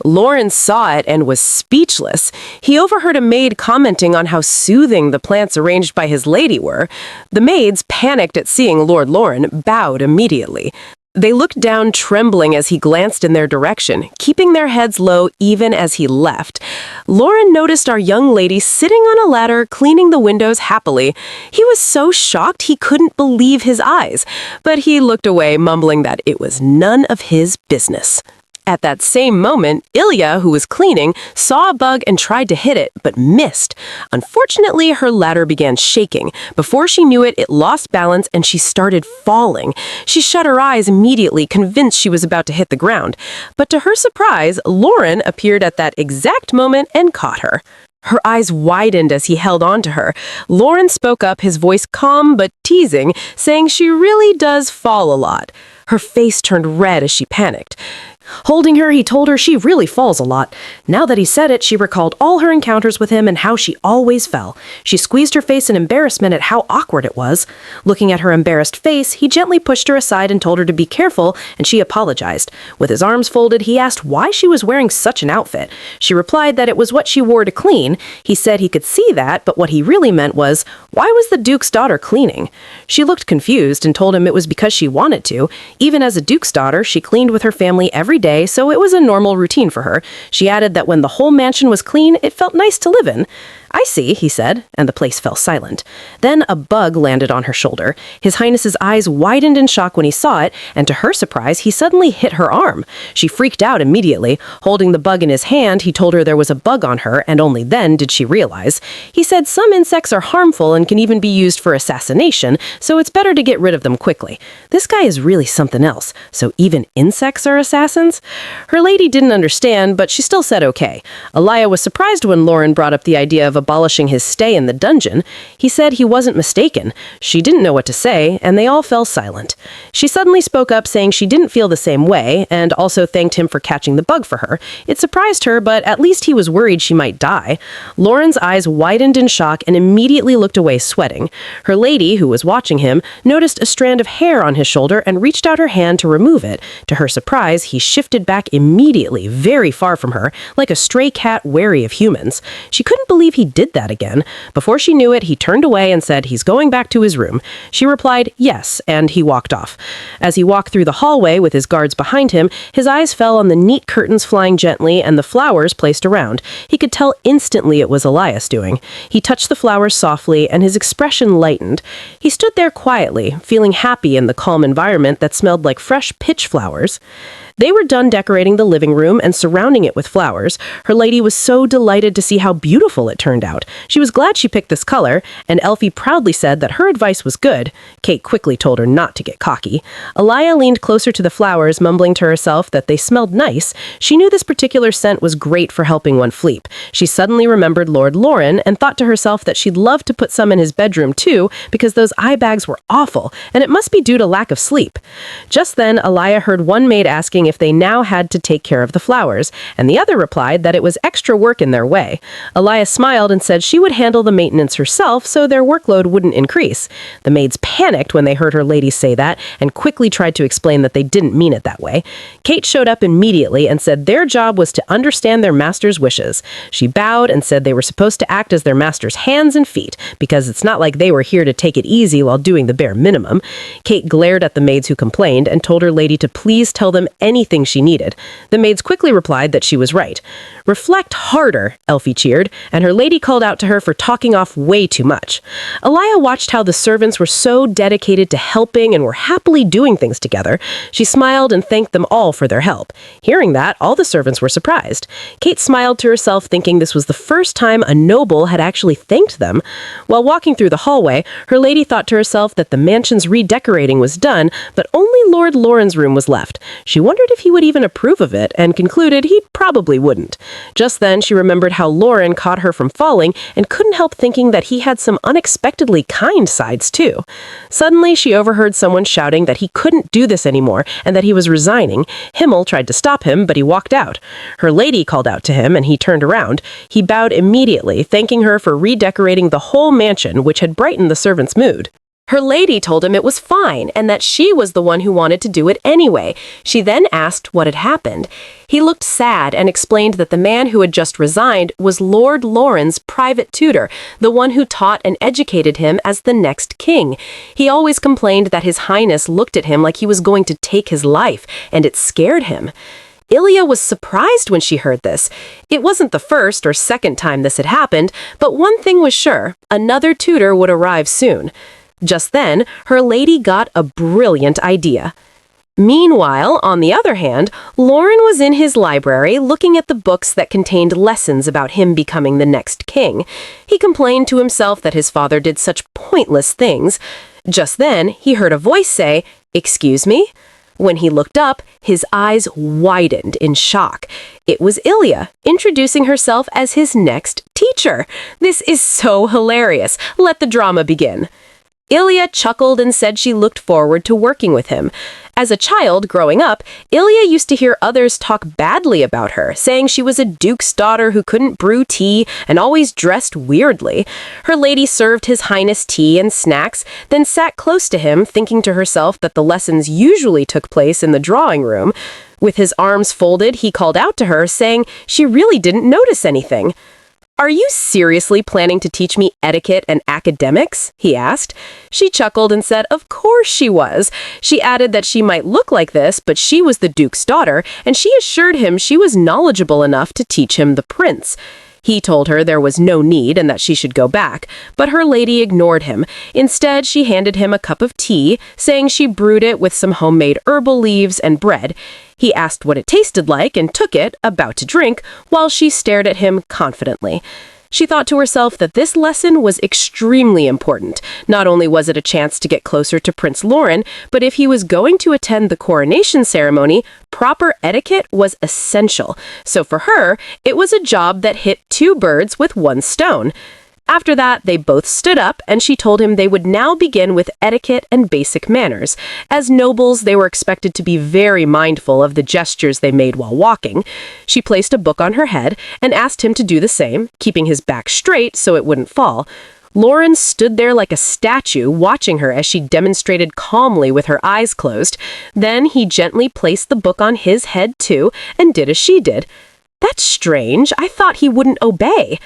Loren saw it and was speechless. He overheard a maid commenting on how soothing the plants arranged by his lady were. The maids, panicked at seeing Lord Loren, bowed immediately. They looked down, trembling as he glanced in their direction, keeping their heads low even as he left. Loren noticed our young lady sitting on a ladder, cleaning the windows happily. He was so shocked he couldn't believe his eyes, but he looked away, mumbling that it was none of his business. At that same moment, Ilya, who was cleaning, saw a bug and tried to hit it, but missed. Unfortunately, her ladder began shaking. Before she knew it, it lost balance and she started falling. She shut her eyes immediately, convinced she was about to hit the ground. But to her surprise, Loren appeared at that exact moment and caught her. Her eyes widened as he held on to her. Loren spoke up, his voice calm but teasing, saying she really does fall a lot. Her face turned red as she panicked. Holding her, he told her she really falls a lot. Now that he said it, she recalled all her encounters with him and how she always fell. She squeezed her face in embarrassment at how awkward it was. Looking at her embarrassed face, he gently pushed her aside and told her to be careful, and she apologized. With his arms folded, he asked why she was wearing such an outfit. She replied that it was what she wore to clean. He said he could see that, but what he really meant was, why was the Duke's daughter cleaning? She looked confused and told him it was because she wanted to. Even as a Duke's daughter, she cleaned with her family every day, so it was a normal routine for her. She added that when the whole mansion was clean, it felt nice to live in. I see, he said, and the place fell silent. Then a bug landed on her shoulder. His Highness's eyes widened in shock when he saw it, and to her surprise, he suddenly hit her arm. She freaked out immediately. Holding the bug in his hand, he told her there was a bug on her, and only then did she realize. He said some insects are harmful and can even be used for assassination, so it's better to get rid of them quickly. This guy is really something else. So even insects are assassins? Her lady didn't understand, but she still said okay. Aliyah was surprised when Loren brought up the idea of abolishing his stay in the dungeon. He said he wasn't mistaken. She didn't know what to say, and they all fell silent. She suddenly spoke up, saying she didn't feel the same way, and also thanked him for catching the bug for her. It surprised her, but at least he was worried she might die. Loren's eyes widened in shock and immediately looked away, sweating. Her lady, who was watching him, noticed a strand of hair on his shoulder and reached out her hand to remove it. To her surprise, he shifted back immediately, very far from her, like a stray cat wary of humans. She couldn't believe he did that again. Before she knew it, he turned away and said he's going back to his room. She replied yes, and he walked off. As he walked through the hallway with his guards behind him, his eyes fell on the neat curtains flying gently and the flowers placed around. He could tell instantly it was Elias doing. He touched the flowers softly, and his expression lightened. He stood there quietly, feeling happy in the calm environment that smelled like fresh pitch flowers. They were done decorating the living room and surrounding it with flowers. Her lady was so delighted to see how beautiful it turned out. She was glad she picked this color, and Elfie proudly said that her advice was good. Kate quickly told her not to get cocky. Aliyah leaned closer to the flowers, mumbling to herself that they smelled nice. She knew this particular scent was great for helping one sleep. She suddenly remembered Lord Loren and thought to herself that she'd love to put some in his bedroom too, because those eye bags were awful, and it must be due to lack of sleep. Just then, Aliyah heard one maid asking if they now had to take care of the flowers, and the other replied that it was extra work in their way. Aliyah smiled and said she would handle the maintenance herself so their workload wouldn't increase. The maids panicked when they heard her lady say that and quickly tried to explain that they didn't mean it that way. Kate showed up immediately and said their job was to understand their master's wishes. She bowed and said they were supposed to act as their master's hands and feet, because it's not like they were here to take it easy while doing the bare minimum. Kate glared at the maids who complained and told her lady to please tell them anything she needed. The maids quickly replied that she was right. "Reflect harder," Elfie cheered, and her lady called out to her for talking off way too much. Aliyah watched how the servants were so dedicated to helping and were happily doing things together. She smiled and thanked them all for their help. Hearing that, all the servants were surprised. Kate smiled to herself, thinking this was the first time a noble had actually thanked them. While walking through the hallway, her lady thought to herself that the mansion's redecorating was done, but only Lord Loren's room was left. She wondered if he would even approve of it, and concluded he probably wouldn't. Just then, she remembered how Loren caught her from falling and couldn't help thinking that he had some unexpectedly kind sides too. Suddenly, she overheard someone shouting that he couldn't do this anymore and that he was resigning. Himmel tried to stop him, but he walked out. Her lady called out to him, and he turned around. He bowed immediately, thanking her for redecorating the whole mansion, which had brightened the servants' mood. Her lady told him it was fine and that she was the one who wanted to do it anyway. She then asked what had happened. He looked sad and explained that the man who had just resigned was Lord Loren's private tutor, the one who taught and educated him as the next king. He always complained that His Highness looked at him like he was going to take his life, and it scared him. Ilya was surprised when she heard this. It wasn't the first or second time this had happened, but one thing was sure, another tutor would arrive soon. Just then, her lady got a brilliant idea. Meanwhile, on the other hand, Loren was in his library looking at the books that contained lessons about him becoming the next king. He complained to himself that his father did such pointless things. Just then, he heard a voice say, "Excuse me?" When he looked up, his eyes widened in shock. It was Ilya, introducing herself as his next teacher. This is so hilarious. Let the drama begin. Ilya chuckled and said she looked forward to working with him. As a child, growing up, Ilya used to hear others talk badly about her, saying she was a duke's daughter who couldn't brew tea and always dressed weirdly. Her lady served His Highness tea and snacks, then sat close to him, thinking to herself that the lessons usually took place in the drawing room. With his arms folded, he called out to her, saying she really didn't notice anything. "Are you seriously planning to teach me etiquette and academics?" he asked. She chuckled and said of course she was. She added that she might look like this, but she was the duke's daughter, and she assured him she was knowledgeable enough to teach him the prince. He told her there was no need and that she should go back, but her lady ignored him. Instead, she handed him a cup of tea, saying she brewed it with some homemade herbal leaves and bread. He asked what it tasted like and took it, about to drink, while she stared at him confidently. She thought to herself that this lesson was extremely important. Not only was it a chance to get closer to Prince Loren, but if he was going to attend the coronation ceremony, proper etiquette was essential. So for her, it was a job that hit two birds with one stone. After that, they both stood up, and she told him they would now begin with etiquette and basic manners. As nobles, they were expected to be very mindful of the gestures they made while walking. She placed a book on her head and asked him to do the same, keeping his back straight so it wouldn't fall. Loren stood there like a statue, watching her as she demonstrated calmly with her eyes closed. Then he gently placed the book on his head too, and did as she did. "That's strange. I thought he wouldn't obey."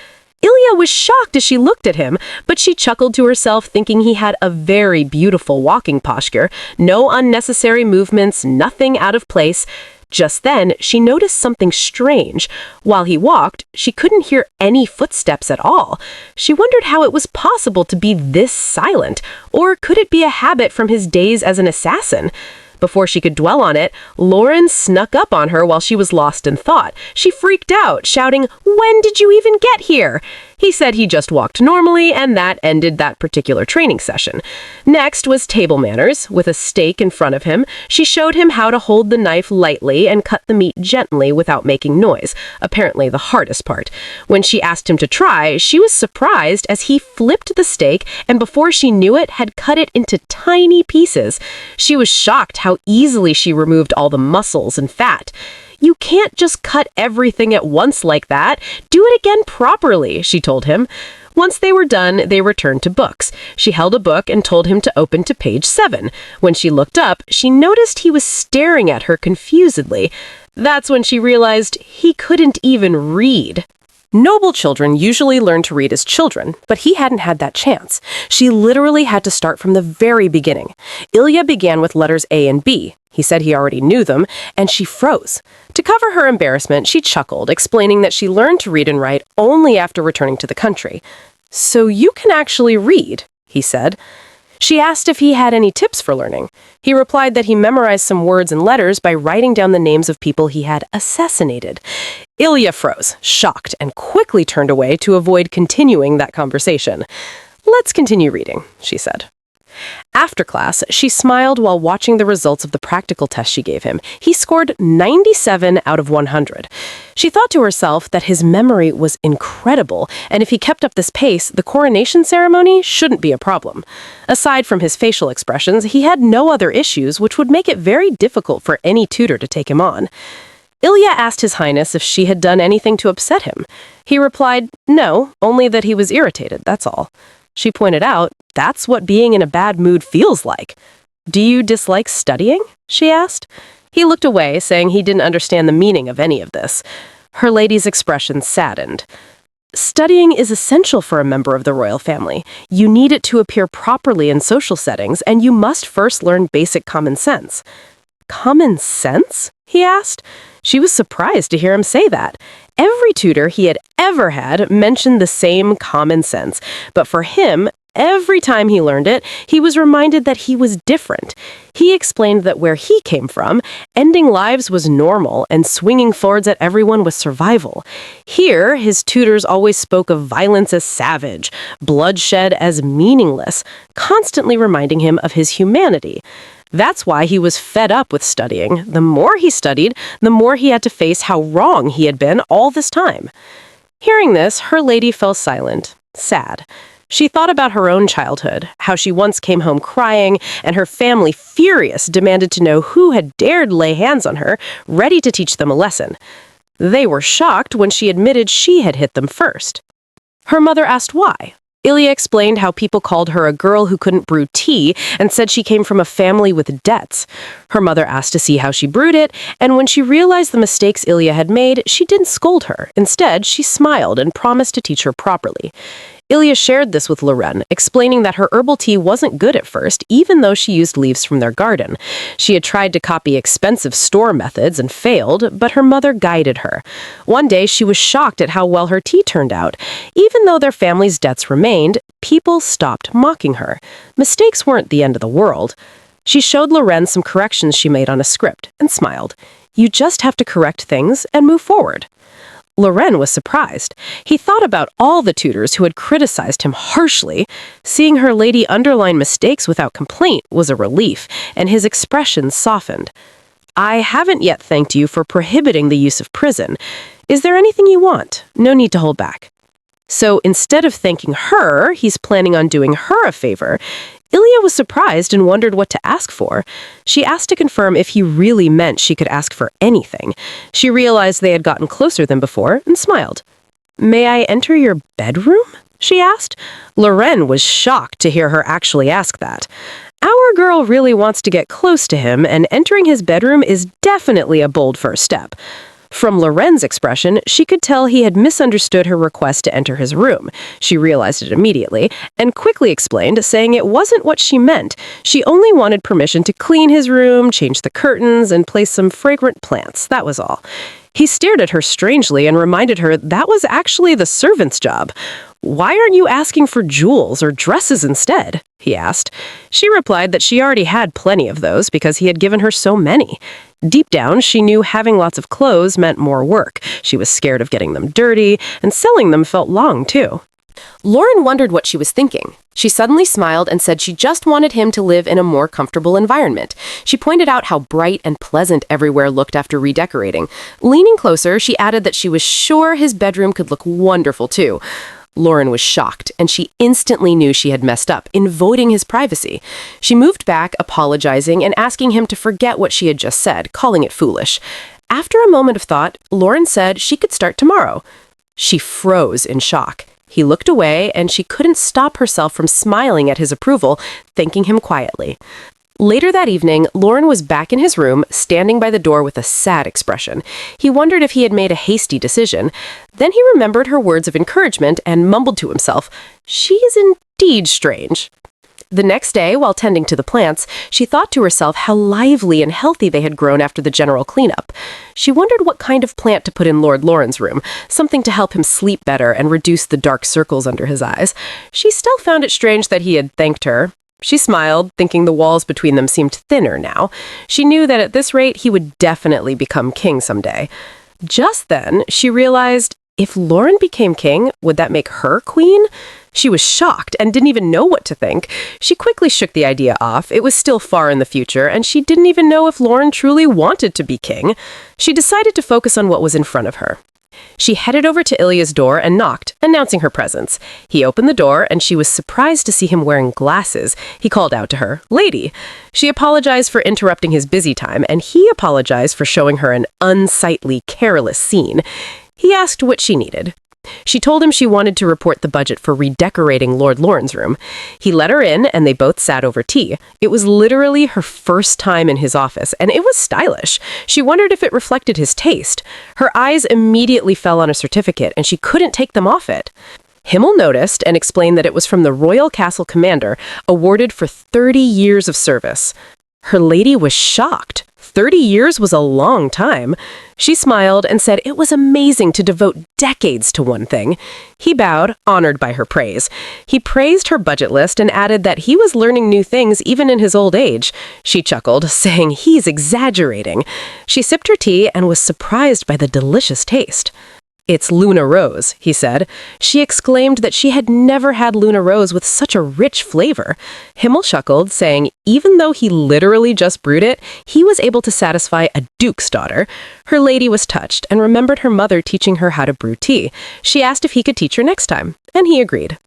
Ilya was shocked as she looked at him, but she chuckled to herself, thinking he had a very beautiful walking posture, no unnecessary movements, nothing out of place. Just then, she noticed something strange. While he walked, she couldn't hear any footsteps at all. She wondered how it was possible to be this silent, or could it be a habit from his days as an assassin? Before she could dwell on it, Loren snuck up on her while she was lost in thought. She freaked out, shouting, "When did you even get here?" He said he just walked normally, and that ended that particular training session. Next was table manners. With a steak in front of him, she showed him how to hold the knife lightly and cut the meat gently without making noise, apparently the hardest part. When she asked him to try, she was surprised as he flipped the steak and before she knew it, had cut it into tiny pieces. She was shocked how easily she removed all the muscles and fat. "You can't just cut everything at once like that. Do it again properly," she told him. Once they were done, they returned to books. She held a book and told him to open to page 7. When she looked up, she noticed he was staring at her confusedly. That's when she realized he couldn't even read. Noble children usually learn to read as children, but he hadn't had that chance. She literally had to start from the very beginning. Ilya began with letters A and B. He said he already knew them, and she froze. To cover her embarrassment, she chuckled, explaining that she learned to read and write only after returning to the country. "So you can actually read," he said. She asked if he had any tips for learning. He replied that he memorized some words and letters by writing down the names of people he had assassinated. Ilya froze, shocked, and quickly turned away to avoid continuing that conversation. "Let's continue reading," she said. After class, she smiled while watching the results of the practical test she gave him. He scored 97 out of 100. She thought to herself that his memory was incredible, and if he kept up this pace, the coronation ceremony shouldn't be a problem. Aside from his facial expressions, he had no other issues, which would make it very difficult for any tutor to take him on. Ilya asked His Highness if she had done anything to upset him. He replied, no, only that he was irritated, that's all. She pointed out, that's what being in a bad mood feels like. "Do you dislike studying?" she asked. He looked away, saying he didn't understand the meaning of any of this. Her lady's expression saddened. "Studying is essential for a member of the royal family. You need it to appear properly in social settings, and you must first learn basic common sense." "Common sense?" he asked. She was surprised to hear him say that. Every tutor he had ever had mentioned the same common sense, but for him, every time he learned it, he was reminded that he was different. He explained that where he came from, ending lives was normal and swinging swords at everyone was survival. Here, his tutors always spoke of violence as savage, bloodshed as meaningless, constantly reminding him of his humanity. That's why he was fed up with studying. The more he studied, the more he had to face how wrong he had been all this time. Hearing this, her lady fell silent, sad. She thought about her own childhood, how she once came home crying, and her family, furious, demanded to know who had dared lay hands on her, ready to teach them a lesson. They were shocked when she admitted she had hit them first. Her mother asked why. Ilya explained how people called her a girl who couldn't brew tea and said she came from a family with debts. Her mother asked to see how she brewed it, and when she realized the mistakes Ilya had made, she didn't scold her. Instead, she smiled and promised to teach her properly. Ilya shared this with Loren, explaining that her herbal tea wasn't good at first, even though she used leaves from their garden. She had tried to copy expensive store methods and failed, but her mother guided her. One day, she was shocked at how well her tea turned out. Even though their family's debts remained, people stopped mocking her. Mistakes weren't the end of the world. She showed Loren some corrections she made on a script and smiled. You just have to correct things and move forward. Loren was surprised. He thought about all the tutors who had criticized him harshly. Seeing her lady underline mistakes without complaint was a relief, and his expression softened. I haven't yet thanked you for prohibiting the use of prison. Is there anything you want? No need to hold back. So instead of thanking her, he's planning on doing her a favor. Ilya was surprised and wondered what to ask for. She asked to confirm if he really meant she could ask for anything. She realized they had gotten closer than before and smiled. May I enter your bedroom? She asked. Loren was shocked to hear her actually ask that. Our girl really wants to get close to him, and entering his bedroom is definitely a bold first step. From Loren's expression, she could tell he had misunderstood her request to enter his room. She realized it immediately, and quickly explained, saying it wasn't what she meant. She only wanted permission to clean his room, change the curtains, and place some fragrant plants. That was all. He stared at her strangely and reminded her that was actually the servant's job. Why aren't you asking for jewels or dresses instead? He asked. She replied that she already had plenty of those because he had given her so many. Deep down, she knew having lots of clothes meant more work. She was scared of getting them dirty, and selling them felt long, too. Loren wondered what she was thinking. She suddenly smiled and said she just wanted him to live in a more comfortable environment. She pointed out how bright and pleasant everywhere looked after redecorating. Leaning closer, she added that she was sure his bedroom could look wonderful, too. Loren was shocked, and she instantly knew she had messed up, invading his privacy. She moved back, apologizing and asking him to forget what she had just said, calling it foolish. After a moment of thought, Loren said she could start tomorrow. She froze in shock. He looked away, and she couldn't stop herself from smiling at his approval, thanking him quietly. Later that evening, Loren was back in his room, standing by the door with a sad expression. He wondered if he had made a hasty decision. Then he remembered her words of encouragement and mumbled to himself, "She is indeed strange." The next day, while tending to the plants, she thought to herself how lively and healthy they had grown after the general cleanup. She wondered what kind of plant to put in Lord Loren's room, something to help him sleep better and reduce the dark circles under his eyes. She still found it strange that he had thanked her. She smiled, thinking the walls between them seemed thinner now. She knew that at this rate, he would definitely become king someday. Just then, she realized if Loren became king, would that make her queen? She was shocked and didn't even know what to think. She quickly shook the idea off. It was still far in the future, and she didn't even know if Loren truly wanted to be king. She decided to focus on what was in front of her. She headed over to Ilya's door and knocked, announcing her presence. He opened the door, and she was surprised to see him wearing glasses. He called out to her, "Lady." She apologized for interrupting his busy time, and he apologized for showing her an unsightly, careless scene. He asked what she needed. She told him she wanted to report the budget for redecorating Lord Loren's room. He let her in, and they both sat over tea. It was literally her first time in his office, and it was stylish. She wondered if it reflected his taste. Her eyes immediately fell on a certificate, and she couldn't take them off it. Himmel noticed and explained that it was from the Royal Castle Commander, awarded for 30 years of service. Her lady was shocked. 30 years was a long time. She smiled and said it was amazing to devote decades to one thing. He bowed, honored by her praise. He praised her budget list and added that he was learning new things even in his old age. She chuckled, saying he's exaggerating. She sipped her tea and was surprised by the delicious taste. "It's Luna Rose," he said. She exclaimed that she had never had Luna Rose with such a rich flavor. Himmel chuckled, saying even though he literally just brewed it, he was able to satisfy a duke's daughter. Her lady was touched and remembered her mother teaching her how to brew tea. She asked if he could teach her next time, and he agreed.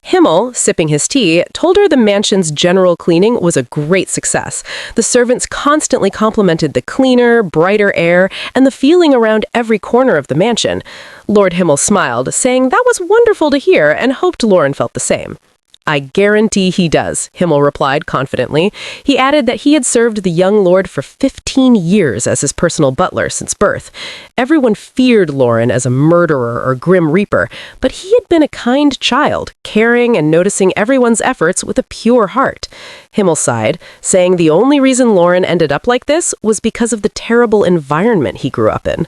Himmel, sipping his tea, told her the mansion's general cleaning was a great success. The servants constantly complimented the cleaner, brighter air, and the feeling around every corner of the mansion. Lord Himmel smiled, saying that was wonderful to hear and hoped Loren felt the same. "I guarantee he does," Himmel replied confidently. He added that he had served the young lord for 15 years as his personal butler since birth. Everyone feared Loren as a murderer or grim reaper, but he had been a kind child, caring and noticing everyone's efforts with a pure heart. Himmel sighed, saying the only reason Loren ended up like this was because of the terrible environment he grew up in.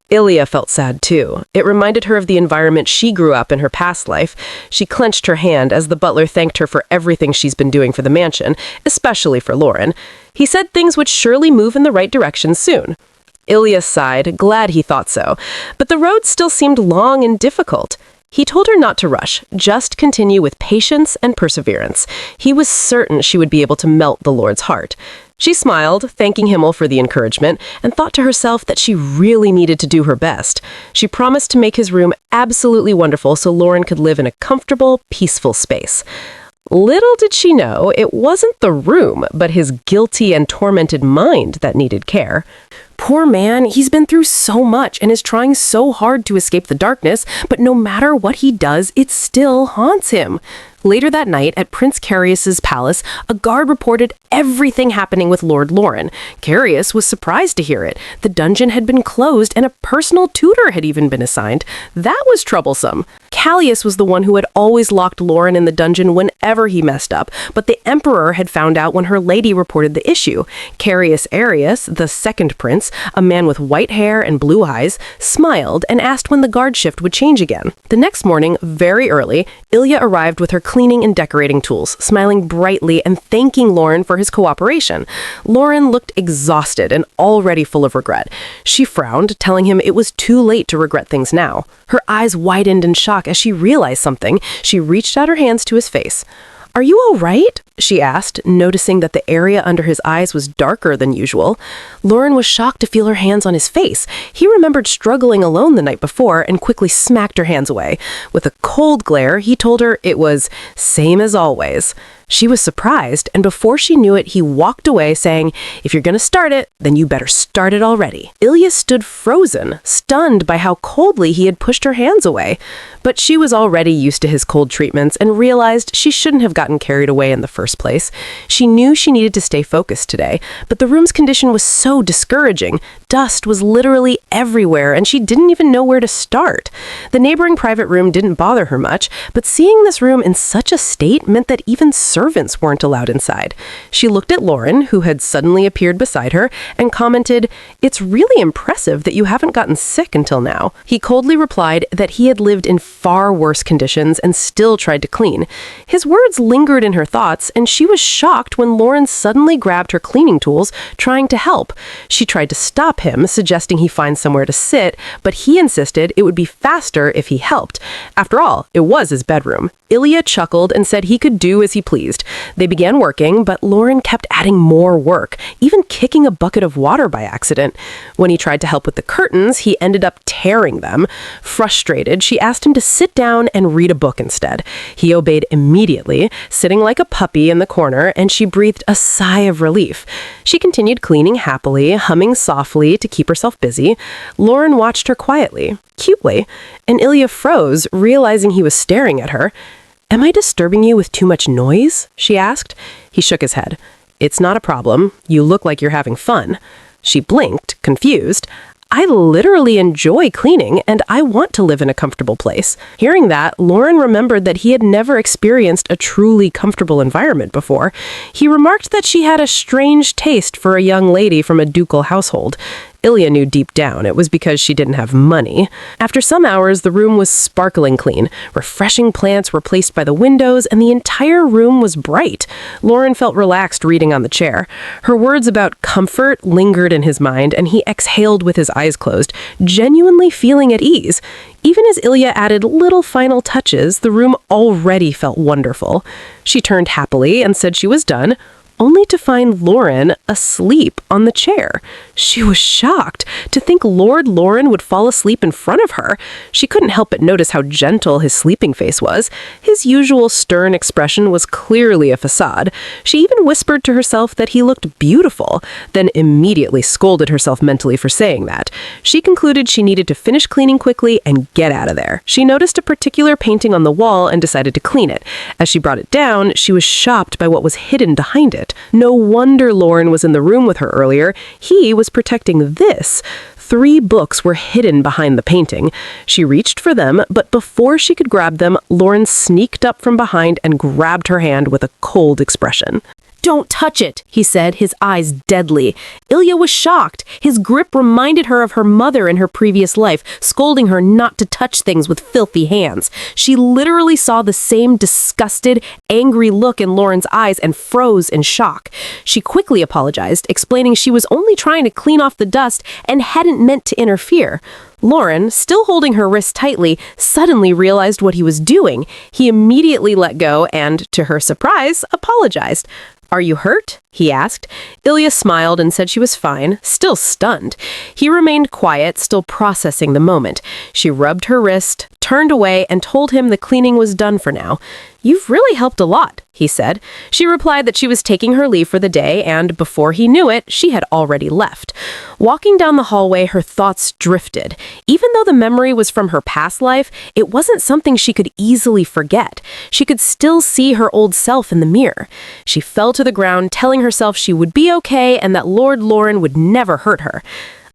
Ilya felt sad too. It reminded her of the environment she grew up in her past life. She clenched her hand as the butler thanked her for everything she's been doing for the mansion, especially for Loren. He said things would surely move in the right direction soon. Ilya sighed, glad he thought so, but the road still seemed long and difficult. He told her not to rush, just continue with patience and perseverance. He was certain she would be able to melt the Lord's heart. She smiled, thanking Himmel for the encouragement, and thought to herself that she really needed to do her best. She promised to make his room absolutely wonderful so Loren could live in a comfortable, peaceful space. Little did she know, it wasn't the room, but his guilty and tormented mind that needed care. Poor man, he's been through so much and is trying so hard to escape the darkness, but no matter what he does, it still haunts him. Later that night, at Prince Carius's palace, a guard reported everything happening with Lord Loren. Carius was surprised to hear it. The dungeon had been closed and a personal tutor had even been assigned. That was troublesome. Callius was the one who had always locked Loren in the dungeon whenever he messed up, but the emperor had found out when her lady reported the issue. Carius Arius, the second prince, a man with white hair and blue eyes, smiled and asked when the guard shift would change again. The next morning, very early, Ilya arrived with her cleaning and decorating tools, smiling brightly and thanking Loren for his cooperation. Loren looked exhausted and already full of regret. She frowned, telling him it was too late to regret things now. Her eyes widened in shock as she realized something. She reached out her hands to his face. "Are you all right?" she asked, noticing that the area under his eyes was darker than usual. Loren was shocked to feel her hands on his face. He remembered struggling alone the night before and quickly smacked her hands away. With a cold glare, he told her it was same as always. She was surprised, and before she knew it, he walked away saying, "If you're gonna start it, then you better start it already." Ilya stood frozen, stunned by how coldly he had pushed her hands away. But she was already used to his cold treatments and realized she shouldn't have gotten carried away in the first place. She knew she needed to stay focused today, but the room's condition was so discouraging. Dust was literally everywhere, and she didn't even know where to start. The neighboring private room didn't bother her much, but seeing this room in such a state meant that even servants weren't allowed inside. She looked at Loren, who had suddenly appeared beside her, and commented, "It's really impressive that you haven't gotten sick until now." He coldly replied that he had lived in far worse conditions and still tried to clean. His words lingered in her thoughts, and she was shocked when Loren suddenly grabbed her cleaning tools, trying to help. She tried to stop him, suggesting he find somewhere to sit, but he insisted it would be faster if he helped. After all, it was his bedroom. Ilya chuckled and said he could do as he pleased. They began working, but Loren kept adding more work, even kicking a bucket of water by accident. When he tried to help with the curtains, he ended up tearing them. Frustrated, she asked him to sit down and read a book instead. He obeyed immediately, sitting like a puppy in the corner, and she breathed a sigh of relief. She continued cleaning happily, humming softly to keep herself busy. Loren watched her quietly, cutely, and Ilya froze, realizing he was staring at her. "Am I disturbing you with too much noise?" she asked. He shook his head. "It's not a problem. You look like you're having fun." She blinked, confused. I literally enjoy cleaning, and I want to live in a comfortable place. Hearing that, Loren remembered that he had never experienced a truly comfortable environment before. He remarked that she had a strange taste for a young lady from a ducal household. Ilya knew deep down it was because she didn't have money. After some hours, the room was sparkling clean. Refreshing plants were placed by the windows, and the entire room was bright. Loren felt relaxed reading on the chair. Her words about comfort lingered in his mind, and he exhaled with his eyes closed, genuinely feeling at ease. Even as Ilya added little final touches, the room already felt wonderful. She turned happily and said she was done, only to find Loren asleep on the chair. She was shocked to think Lord Loren would fall asleep in front of her. She couldn't help but notice how gentle his sleeping face was. His usual stern expression was clearly a facade. She even whispered to herself that he looked beautiful, then immediately scolded herself mentally for saying that. She concluded she needed to finish cleaning quickly and get out of there. She noticed a particular painting on the wall and decided to clean it. As she brought it down, she was shocked by what was hidden behind it. No wonder Loren was in the room with her earlier. He was protecting this. 3 books were hidden behind the painting. She reached for them, but before she could grab them, Loren sneaked up from behind and grabbed her hand with a cold expression. "Don't touch it," he said, his eyes deadly. Ilya was shocked. His grip reminded her of her mother in her previous life, scolding her not to touch things with filthy hands. She literally saw the same disgusted, angry look in Loren's eyes and froze in shock. She quickly apologized, explaining she was only trying to clean off the dust and hadn't meant to interfere. Loren, still holding her wrist tightly, suddenly realized what he was doing. He immediately let go and, to her surprise, apologized. "Are you hurt?" he asked. Ilya smiled and said she was fine, still stunned. He remained quiet, still processing the moment. She rubbed her wrist, turned away, and told him the cleaning was done for now. "You've really helped a lot," he said. She replied that she was taking her leave for the day, and before he knew it, she had already left. Walking down the hallway, her thoughts drifted. Even though the memory was from her past life, it wasn't something she could easily forget. She could still see her old self in the mirror. She fell to the ground, telling herself she would be okay and that Lord Loren would never hurt her.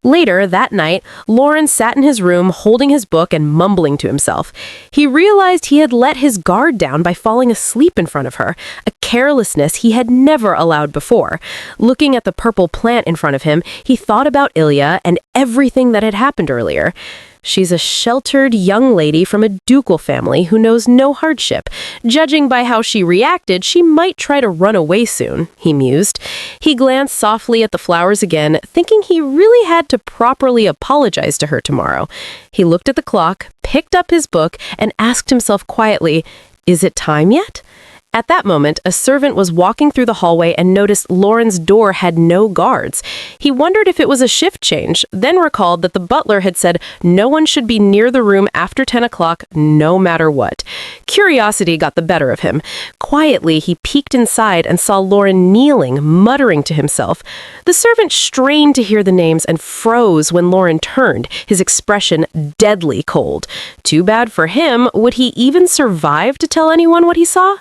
Later, that night, Loren sat in his room holding his book and mumbling to himself. He realized he had let his guard down by falling asleep in front of her, a carelessness he had never allowed before. Looking at the purple plant in front of him, he thought about Ilya and everything that had happened earlier. She's a sheltered young lady from a ducal family who knows no hardship. Judging by how she reacted, she might try to run away soon, he mused. He glanced softly at the flowers again, thinking he really had to properly apologize to her tomorrow. He looked at the clock, picked up his book, and asked himself quietly, "Is it time yet?" At that moment, a servant was walking through the hallway and noticed Loren's door had no guards. He wondered if it was a shift change, then recalled that the butler had said no one should be near the room after 10 o'clock, no matter what. Curiosity got the better of him. Quietly, he peeked inside and saw Loren kneeling, muttering to himself. The servant strained to hear the names and froze when Loren turned, his expression deadly cold. Too bad for him, would he even survive to tell anyone what he saw?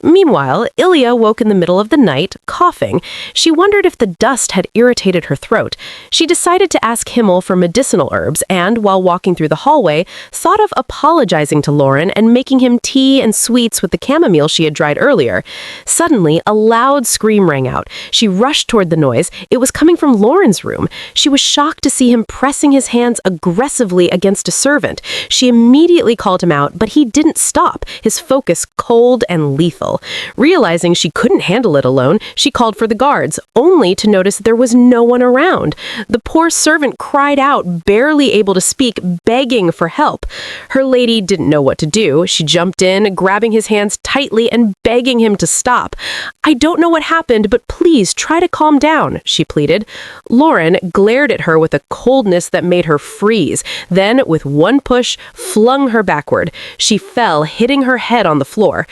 Meanwhile, Ilya woke in the middle of the night, coughing. She wondered if the dust had irritated her throat. She decided to ask Himmel for medicinal herbs and, while walking through the hallway, thought of apologizing to Loren and making him tea and sweets with the chamomile she had dried earlier. Suddenly, a loud scream rang out. She rushed toward the noise. It was coming from Loren's room. She was shocked to see him pressing his hands aggressively against a servant. She immediately called him out, but he didn't stop, his focus cold and lethal. Realizing she couldn't handle it alone, she called for the guards, only to notice there was no one around. The poor servant cried out, barely able to speak, begging for help. Her lady didn't know what to do. She jumped in, grabbing his hands tightly and begging him to stop. "I don't know what happened, but please try to calm down," she pleaded. Loren glared at her with a coldness that made her freeze, then, with one push, flung her backward. She fell, hitting her head on the floor.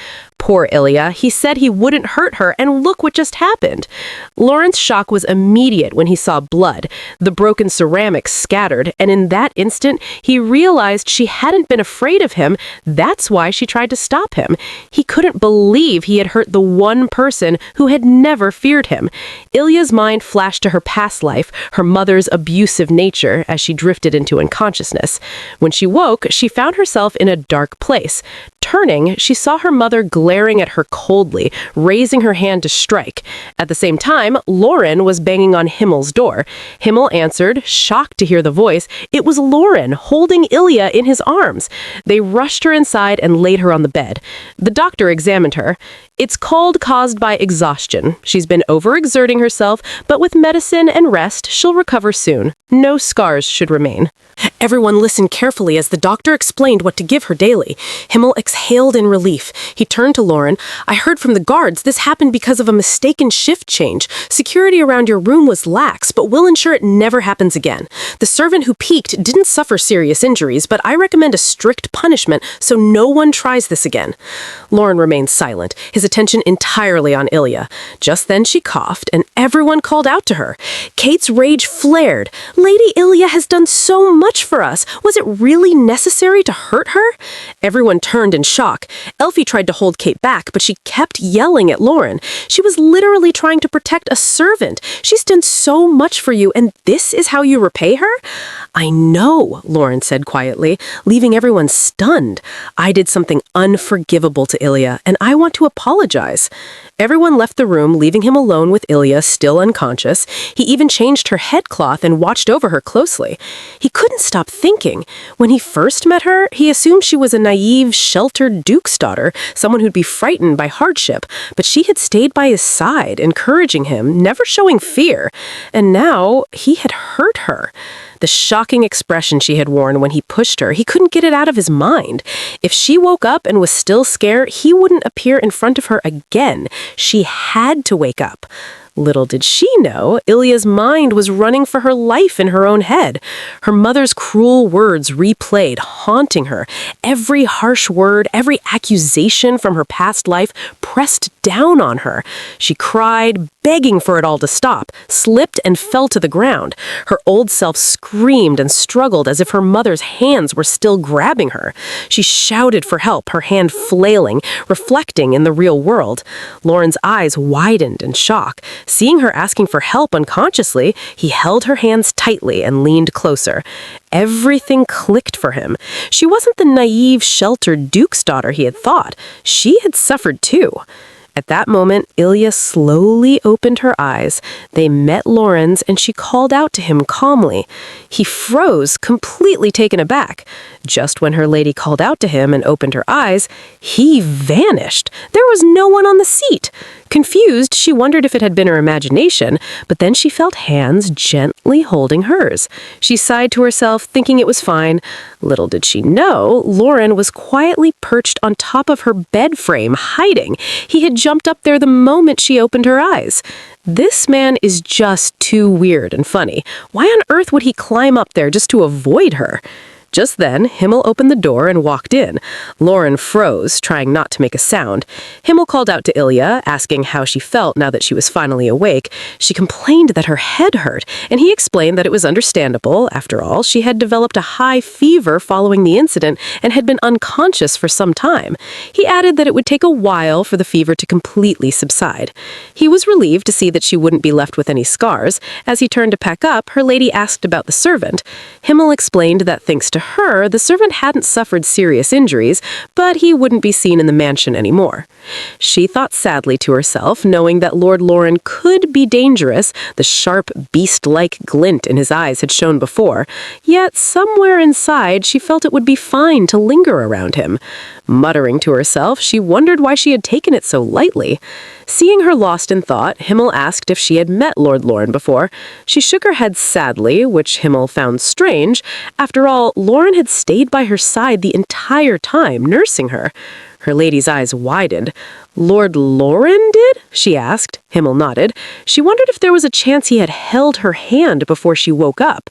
Poor Ilya, he said he wouldn't hurt her, and look what just happened. Loren's shock was immediate when he saw blood. The broken ceramics scattered, and in that instant, he realized she hadn't been afraid of him. That's why she tried to stop him. He couldn't believe he had hurt the one person who had never feared him. Ilya's mind flashed to her past life, her mother's abusive nature, as she drifted into unconsciousness. When she woke, she found herself in a dark place. Turning, she saw her mother glaring at her coldly, raising her hand to strike. At the same time, Loren was banging on Himmel's door. Himmel answered, shocked to hear the voice. It was Loren, holding Ilya in his arms. They rushed her inside and laid her on the bed. The doctor examined her. It's cold caused by exhaustion. She's been overexerting herself, but with medicine and rest, she'll recover soon. No scars should remain. Everyone listened carefully as the doctor explained what to give her daily. Himmel exhaled in relief. He turned to Loren. I heard from the guards this happened because of a mistaken shift change. Security around your room was lax, but we'll ensure it never happens again. The servant who peeked didn't suffer serious injuries, but I recommend a strict punishment so no one tries this again. Loren remained silent, his attention entirely on Ilya. Just then she coughed, and everyone called out to her. Kate's rage flared. Lady Ilya has done so much for us. Was it really necessary to hurt her? Everyone turned in shock. Elfie tried to hold Kate back, but she kept yelling at Loren. She was literally trying to protect a servant. She's done so much for you, and this is how you repay her? I know, Loren said quietly, leaving everyone stunned. I did something unforgivable to Ilya, and I want to apologize. Everyone left the room, leaving him alone with Ilya, still unconscious. He even changed her headcloth and watched over her closely. He couldn't stop thinking. When he first met her, he assumed she was a naive, sheltered duke's daughter, someone who'd be frightened by hardship. But she had stayed by his side, encouraging him, never showing fear. And now he had hurt her. The shocking expression she had worn when he pushed her, he couldn't get it out of his mind. If she woke up and was still scared, he wouldn't appear in front of her again. She had to wake up. Little did she know, Ilya's mind was running for her life in her own head. Her mother's cruel words replayed, haunting her. Every harsh word, every accusation from her past life pressed down on her. She cried, begging for it all to stop, slipped and fell to the ground. Her old self screamed and struggled as if her mother's hands were still grabbing her. She shouted for help, her hand flailing, reflecting in the real world. Loren's eyes widened in shock. Seeing her asking for help unconsciously, he held her hands tightly and leaned closer. Everything clicked for him. She wasn't the naive, sheltered duke's daughter he had thought. She had suffered too. At that moment, Ilya slowly opened her eyes. They met Loren's, and she called out to him calmly. He froze, completely taken aback. Just when her lady called out to him and opened her eyes, he vanished. There was no one on the seat. Confused, she wondered if it had been her imagination, but then she felt hands gently holding hers. She sighed to herself, thinking it was fine. Little did she know, Loren was quietly perched on top of her bed frame, hiding. He had jumped up there the moment she opened her eyes. This man is just too weird and funny. Why on earth would he climb up there just to avoid her? Just then, Himmel opened the door and walked in. Loren froze, trying not to make a sound. Himmel called out to Ilya, asking how she felt now that she was finally awake. She complained that her head hurt, and he explained that it was understandable. After all, she had developed a high fever following the incident and had been unconscious for some time. He added that it would take a while for the fever to completely subside. He was relieved to see that she wouldn't be left with any scars. As he turned to pack up, her lady asked about the servant. Himmel explained that thanks to her, the servant hadn't suffered serious injuries, but he wouldn't be seen in the mansion anymore. She thought sadly to herself, knowing that Lord Loren could be dangerous. The sharp, beast-like glint in his eyes had shown before, yet somewhere inside she felt it would be fine to linger around him. Muttering to herself, she wondered why she had taken it so lightly. Seeing her lost in thought, Himmel asked if she had met Lord Loren before. She shook her head sadly, which Himmel found strange. After all, Loren had stayed by her side the entire time, nursing her. Her lady's eyes widened. Lord Loren did? She asked. Himmel nodded. She wondered if there was a chance he had held her hand before she woke up.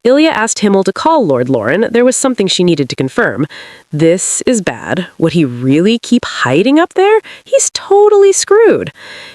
Ilya asked Himmel to call Lord Loren. There was something she needed to confirm. This is bad. Would he really keep hiding up there? He's totally screwed.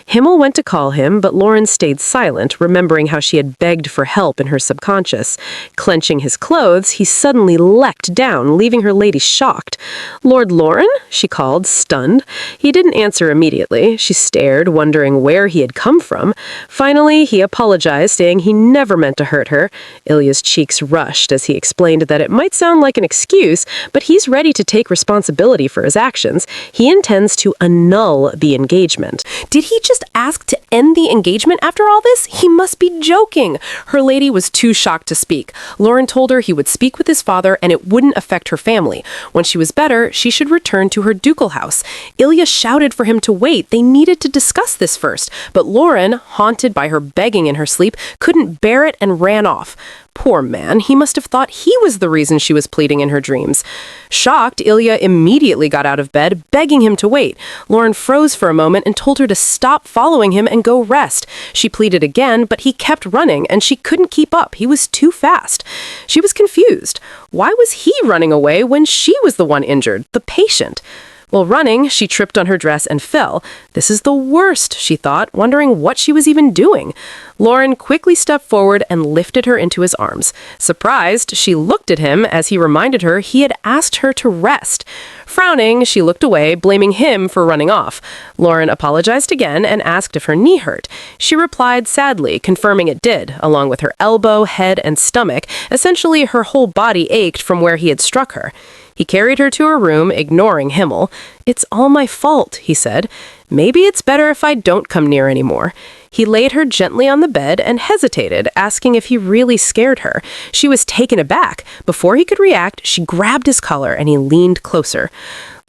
Himmel went to call him, but Loren stayed silent, remembering how she had begged for help in her subconscious. Clenching his clothes, he suddenly leapt down, leaving her lady shocked. Lord Loren? She called, stunned. He didn't answer immediately. She stared, wondering where he had come from. Finally, he apologized, saying he never meant to hurt her. Ilya's cheeks rushed as he explained that it might sound like an excuse, but he's ready to take responsibility for his actions. He intends to annul the engagement. Did he just ask to end the engagement after all this? He must be joking. Her lady was too shocked to speak. Loren told her he would speak with his father and it wouldn't affect her family. When she was better, she should return to her ducal house. Ilya shouted for him to wait. They needed to discuss this first. But Loren, haunted by her begging in her sleep, couldn't bear it and ran off. Poor man, he must have thought he was the reason she was pleading in her dreams. Shocked, Ilya immediately got out of bed, begging him to wait. Loren froze for a moment and told her to stop following him and go rest. She pleaded again, but he kept running, and she couldn't keep up. He was too fast. She was confused. Why was he running away when she was the one injured, the patient? While running, she tripped on her dress and fell. This is the worst, she thought, wondering what she was even doing. Loren quickly stepped forward and lifted her into his arms. Surprised, she looked at him as he reminded her he had asked her to rest. Frowning, she looked away, blaming him for running off. Loren apologized again and asked if her knee hurt. She replied sadly, confirming it did, along with her elbow, head, and stomach. Essentially, her whole body ached from where he had struck her. He carried her to her room, ignoring Himmel. "It's all my fault," he said. "Maybe it's better if I don't come near anymore." He laid her gently on the bed and hesitated, asking if he really scared her. She was taken aback. Before he could react, she grabbed his collar and he leaned closer.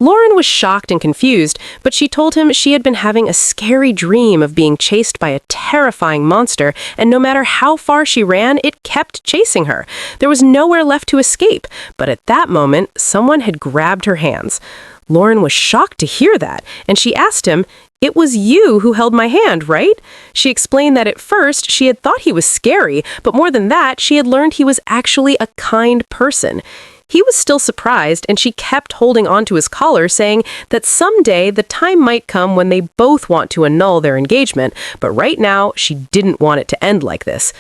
Loren was shocked and confused, but she told him she had been having a scary dream of being chased by a terrifying monster, and no matter how far she ran, it kept chasing her. There was nowhere left to escape, but at that moment, someone had grabbed her hands. Loren was shocked to hear that, and she asked him, "It was you who held my hand, right?" She explained that at first she had thought he was scary, but more than that, she had learned he was actually a kind person. He was still surprised, and she kept holding on to his collar, saying that someday the time might come when they both want to annul their engagement, but right now she didn't want it to end like this.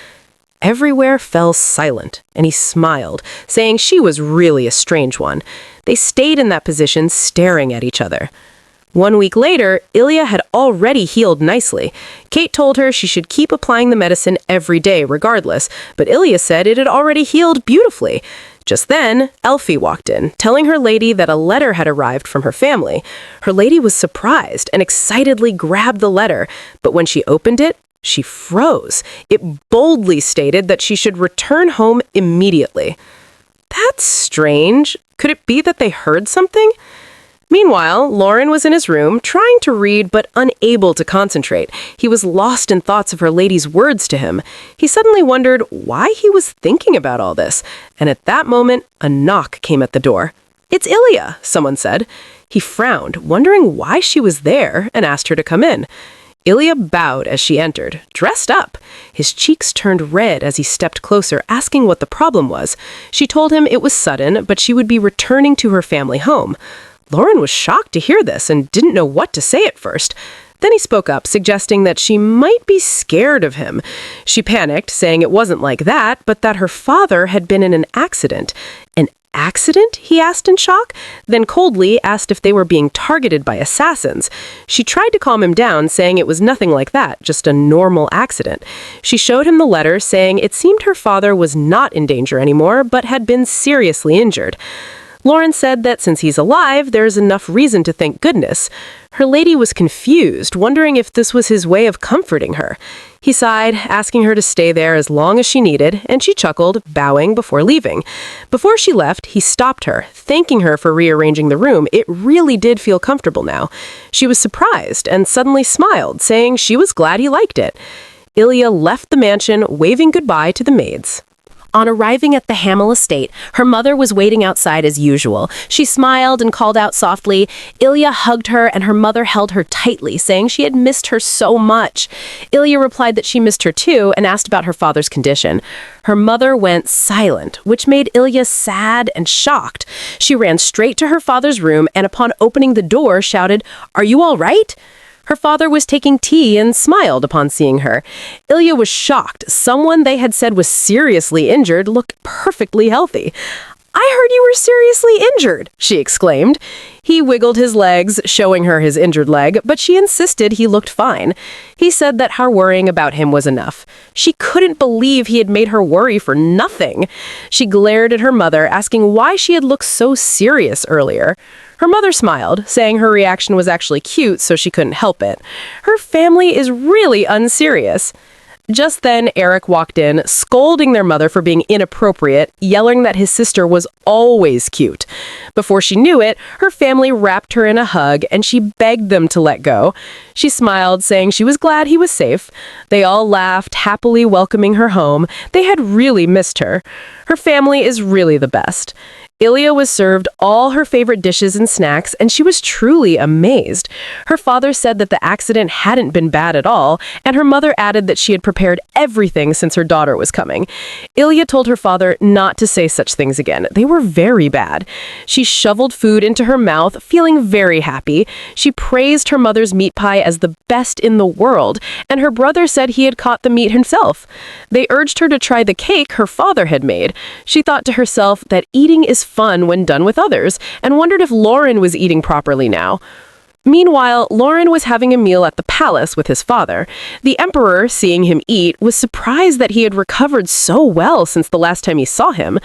Everywhere fell silent, and he smiled, saying she was really a strange one. They stayed in that position, staring at each other. 1 week later, Ilya had already healed nicely. Kate told her she should keep applying the medicine every day regardless, but Ilya said it had already healed beautifully. Just then, Elfie walked in, telling her lady that a letter had arrived from her family. Her lady was surprised and excitedly grabbed the letter, but when she opened it, she froze. It boldly stated that she should return home immediately. That's strange. Could it be that they heard something? Meanwhile, Loren was in his room, trying to read but unable to concentrate. He was lost in thoughts of her lady's words to him. He suddenly wondered why he was thinking about all this, and at that moment, a knock came at the door. "It's Ilya," someone said. He frowned, wondering why she was there, and asked her to come in. Ilya bowed as she entered, dressed up. His cheeks turned red as he stepped closer, asking what the problem was. She told him it was sudden, but she would be returning to her family home. Loren was shocked to hear this and didn't know what to say at first. Then he spoke up, suggesting that she might be scared of him. She panicked, saying it wasn't like that, but that her father had been in an accident. An accident? He asked in shock, then coldly asked if they were being targeted by assassins. She tried to calm him down, saying it was nothing like that, just a normal accident. She showed him the letter, saying it seemed her father was not in danger anymore, but had been seriously injured. Loren said that since he's alive, there is enough reason to thank goodness. Her lady was confused, wondering if this was his way of comforting her. He sighed, asking her to stay there as long as she needed, and she chuckled, bowing before leaving. Before she left, he stopped her, thanking her for rearranging the room. It really did feel comfortable now. She was surprised and suddenly smiled, saying she was glad he liked it. Ilya left the mansion, waving goodbye to the maids. On arriving at the Hamel estate, her mother was waiting outside as usual. She smiled and called out softly. Ilya hugged her, and her mother held her tightly, saying she had missed her so much. Ilya replied that she missed her too and asked about her father's condition. Her mother went silent, which made Ilya sad and shocked. She ran straight to her father's room and upon opening the door shouted, "Are you all right?" Her father was taking tea and smiled upon seeing her. Ilya was shocked. Someone they had said was seriously injured looked perfectly healthy. "I heard you were seriously injured," she exclaimed. He wiggled his legs, showing her his injured leg, but she insisted he looked fine. He said that her worrying about him was enough. She couldn't believe he had made her worry for nothing. She glared at her mother, asking why she had looked so serious earlier. Her mother smiled, saying her reaction was actually cute, so she couldn't help it. Her family is really unserious. Just then, Eric walked in, scolding their mother for being inappropriate, yelling that his sister was always cute. Before she knew it, her family wrapped her in a hug, and she begged them to let go. She smiled, saying she was glad he was safe. They all laughed, happily welcoming her home. They had really missed her. Her family is really the best. Ilya was served all her favorite dishes and snacks, and she was truly amazed. Her father said that the accident hadn't been bad at all, and her mother added that she had prepared everything since her daughter was coming. Ilya told her father not to say such things again. They were very bad. She shoveled food into her mouth, feeling very happy. She praised her mother's meat pie as the best in the world, and her brother said he had caught the meat himself. They urged her to try the cake her father had made. She thought to herself that eating is fun when done with others, and wondered if Loren was eating properly now. Meanwhile, Loren was having a meal at the palace with his father. The emperor, seeing him eat, was surprised that he had recovered so well since the last time he saw him.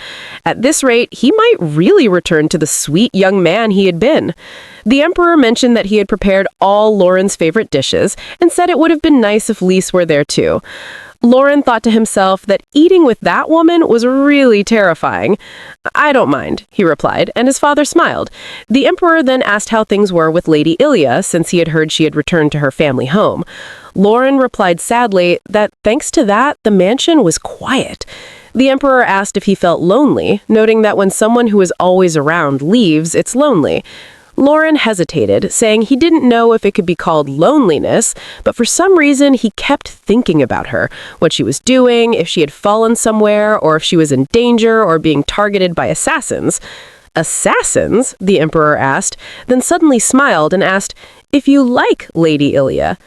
At this rate, he might really return to the sweet young man he had been. The emperor mentioned that he had prepared all Loren's favorite dishes, and said it would have been nice if Lise were there too. Loren thought to himself that eating with that woman was really terrifying. "I don't mind," he replied, and his father smiled. The emperor then asked how things were with Lady Ilya, since he had heard she had returned to her family home. Loren replied sadly that thanks to that, the mansion was quiet. The emperor asked if he felt lonely, noting that when someone who is always around leaves, it's lonely. Loren hesitated, saying he didn't know if it could be called loneliness, but for some reason he kept thinking about her, what she was doing, if she had fallen somewhere, or if she was in danger or being targeted by assassins. "Assassins?" the emperor asked, then suddenly smiled and asked, "If you like Lady Ilya."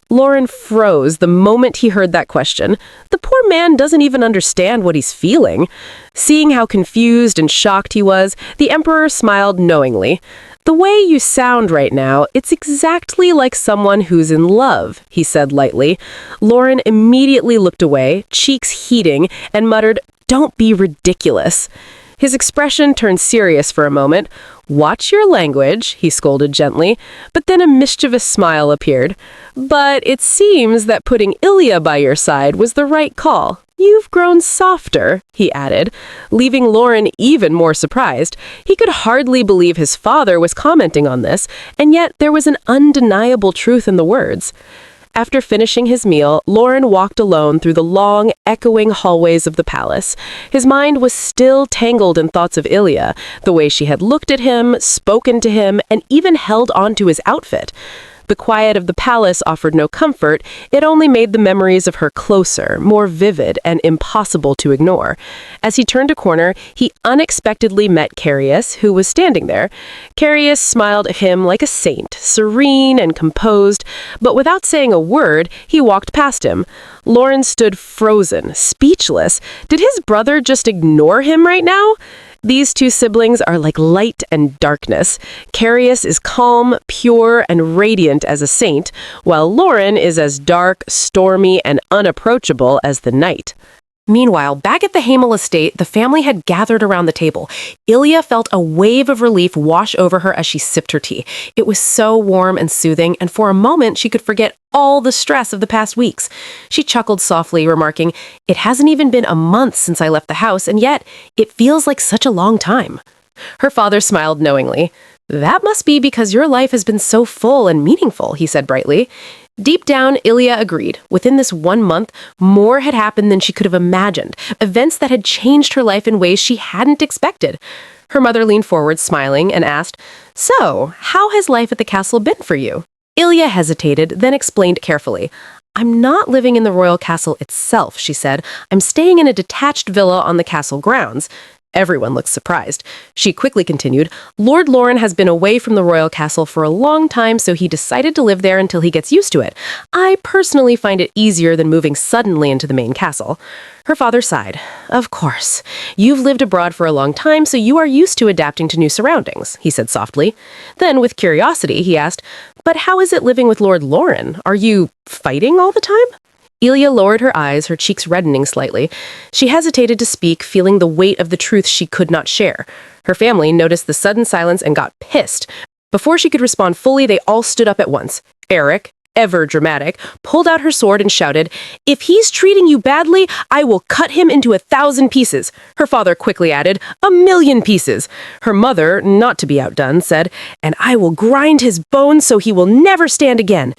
Loren froze the moment he heard that question. The poor man doesn't even understand what he's feeling. Seeing how confused and shocked he was, the emperor smiled knowingly. "The way you sound right now, it's exactly like someone who's in love," he said lightly. Loren immediately looked away, cheeks heating, and muttered, "Don't be ridiculous." His expression turned serious for a moment. "Watch your language," he scolded gently, but then a mischievous smile appeared. "But it seems that putting Ilya by your side was the right call. You've grown softer," he added, leaving Loren even more surprised. He could hardly believe his father was commenting on this, and yet there was an undeniable truth in the words. After finishing his meal, Loren walked alone through the long, echoing hallways of the palace. His mind was still tangled in thoughts of Ilya, the way she had looked at him, spoken to him, and even held onto his outfit. The quiet of the palace offered no comfort, it only made the memories of her closer, more vivid, and impossible to ignore. As he turned a corner, he unexpectedly met Carius, who was standing there. Carius smiled at him like a saint, serene and composed, but without saying a word, he walked past him. Loren stood frozen, speechless. Did his brother just ignore him right now? These two siblings are like light and darkness. Carius is calm, pure, and radiant as a saint, while Loren is as dark, stormy, and unapproachable as the night. Meanwhile, back at the Hamel estate, the family had gathered around the table. Ilya felt a wave of relief wash over her as she sipped her tea. It was so warm and soothing, and for a moment she could forget all the stress of the past weeks. She chuckled softly, remarking, "It hasn't even been a month since I left the house, and yet it feels like such a long time." Her father smiled knowingly. "That must be because your life has been so full and meaningful," he said brightly. Deep down, Ilya agreed. Within this 1 month, more had happened than she could have imagined, events that had changed her life in ways she hadn't expected. Her mother leaned forward, smiling, and asked, "So, how has life at the castle been for you?" Ilya hesitated, then explained carefully. "I'm not living in the royal castle itself," she said. "I'm staying in a detached villa on the castle grounds." Everyone looked surprised. She quickly continued, "Lord Loren has been away from the royal castle for a long time, so he decided to live there until he gets used to it. I personally find it easier than moving suddenly into the main castle." Her father sighed. "Of course. You've lived abroad for a long time, so you are used to adapting to new surroundings," he said softly. Then, with curiosity, he asked, "But how is it living with Lord Loren? Are you fighting all the time?" Ilya lowered her eyes, her cheeks reddening slightly. She hesitated to speak, feeling the weight of the truth she could not share. Her family noticed the sudden silence and got pissed. Before she could respond fully, they all stood up at once. Eric, ever dramatic, pulled out her sword and shouted, "If he's treating you badly, I will cut him into 1,000 pieces." Her father quickly added, "1,000,000 pieces." Her mother, not to be outdone, said, "And I will grind his bones so he will never stand again."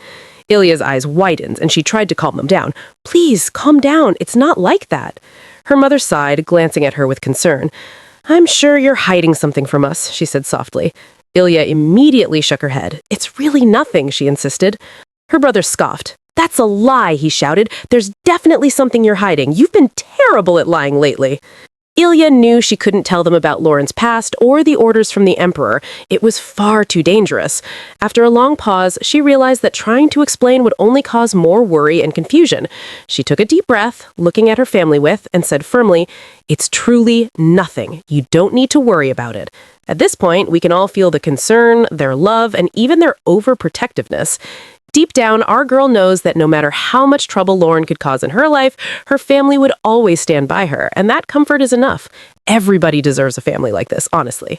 Ilya's eyes widened, and she tried to calm them down. "Please, calm down. It's not like that." Her mother sighed, glancing at her with concern. "I'm sure you're hiding something from us," she said softly. Ilya immediately shook her head. "It's really nothing," she insisted. Her brother scoffed. "That's a lie," he shouted. "There's definitely something you're hiding. You've been terrible at lying lately." Ilya knew she couldn't tell them about Loren's past or the orders from the Emperor. It was far too dangerous. After a long pause, she realized that trying to explain would only cause more worry and confusion. She took a deep breath, looking at her family and said firmly, "It's truly nothing. You don't need to worry about it." At this point, we can all feel the concern, their love, and even their overprotectiveness. Deep down, our girl knows that no matter how much trouble Loren could cause in her life, her family would always stand by her, and that comfort is enough. Everybody deserves a family like this, honestly.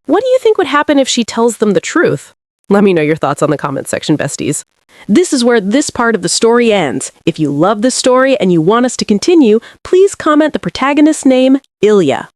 What do you think would happen if she tells them the truth? Let me know your thoughts on the comment section, besties. This is where this part of the story ends. If you love this story and you want us to continue, please comment the protagonist's name, Ilya.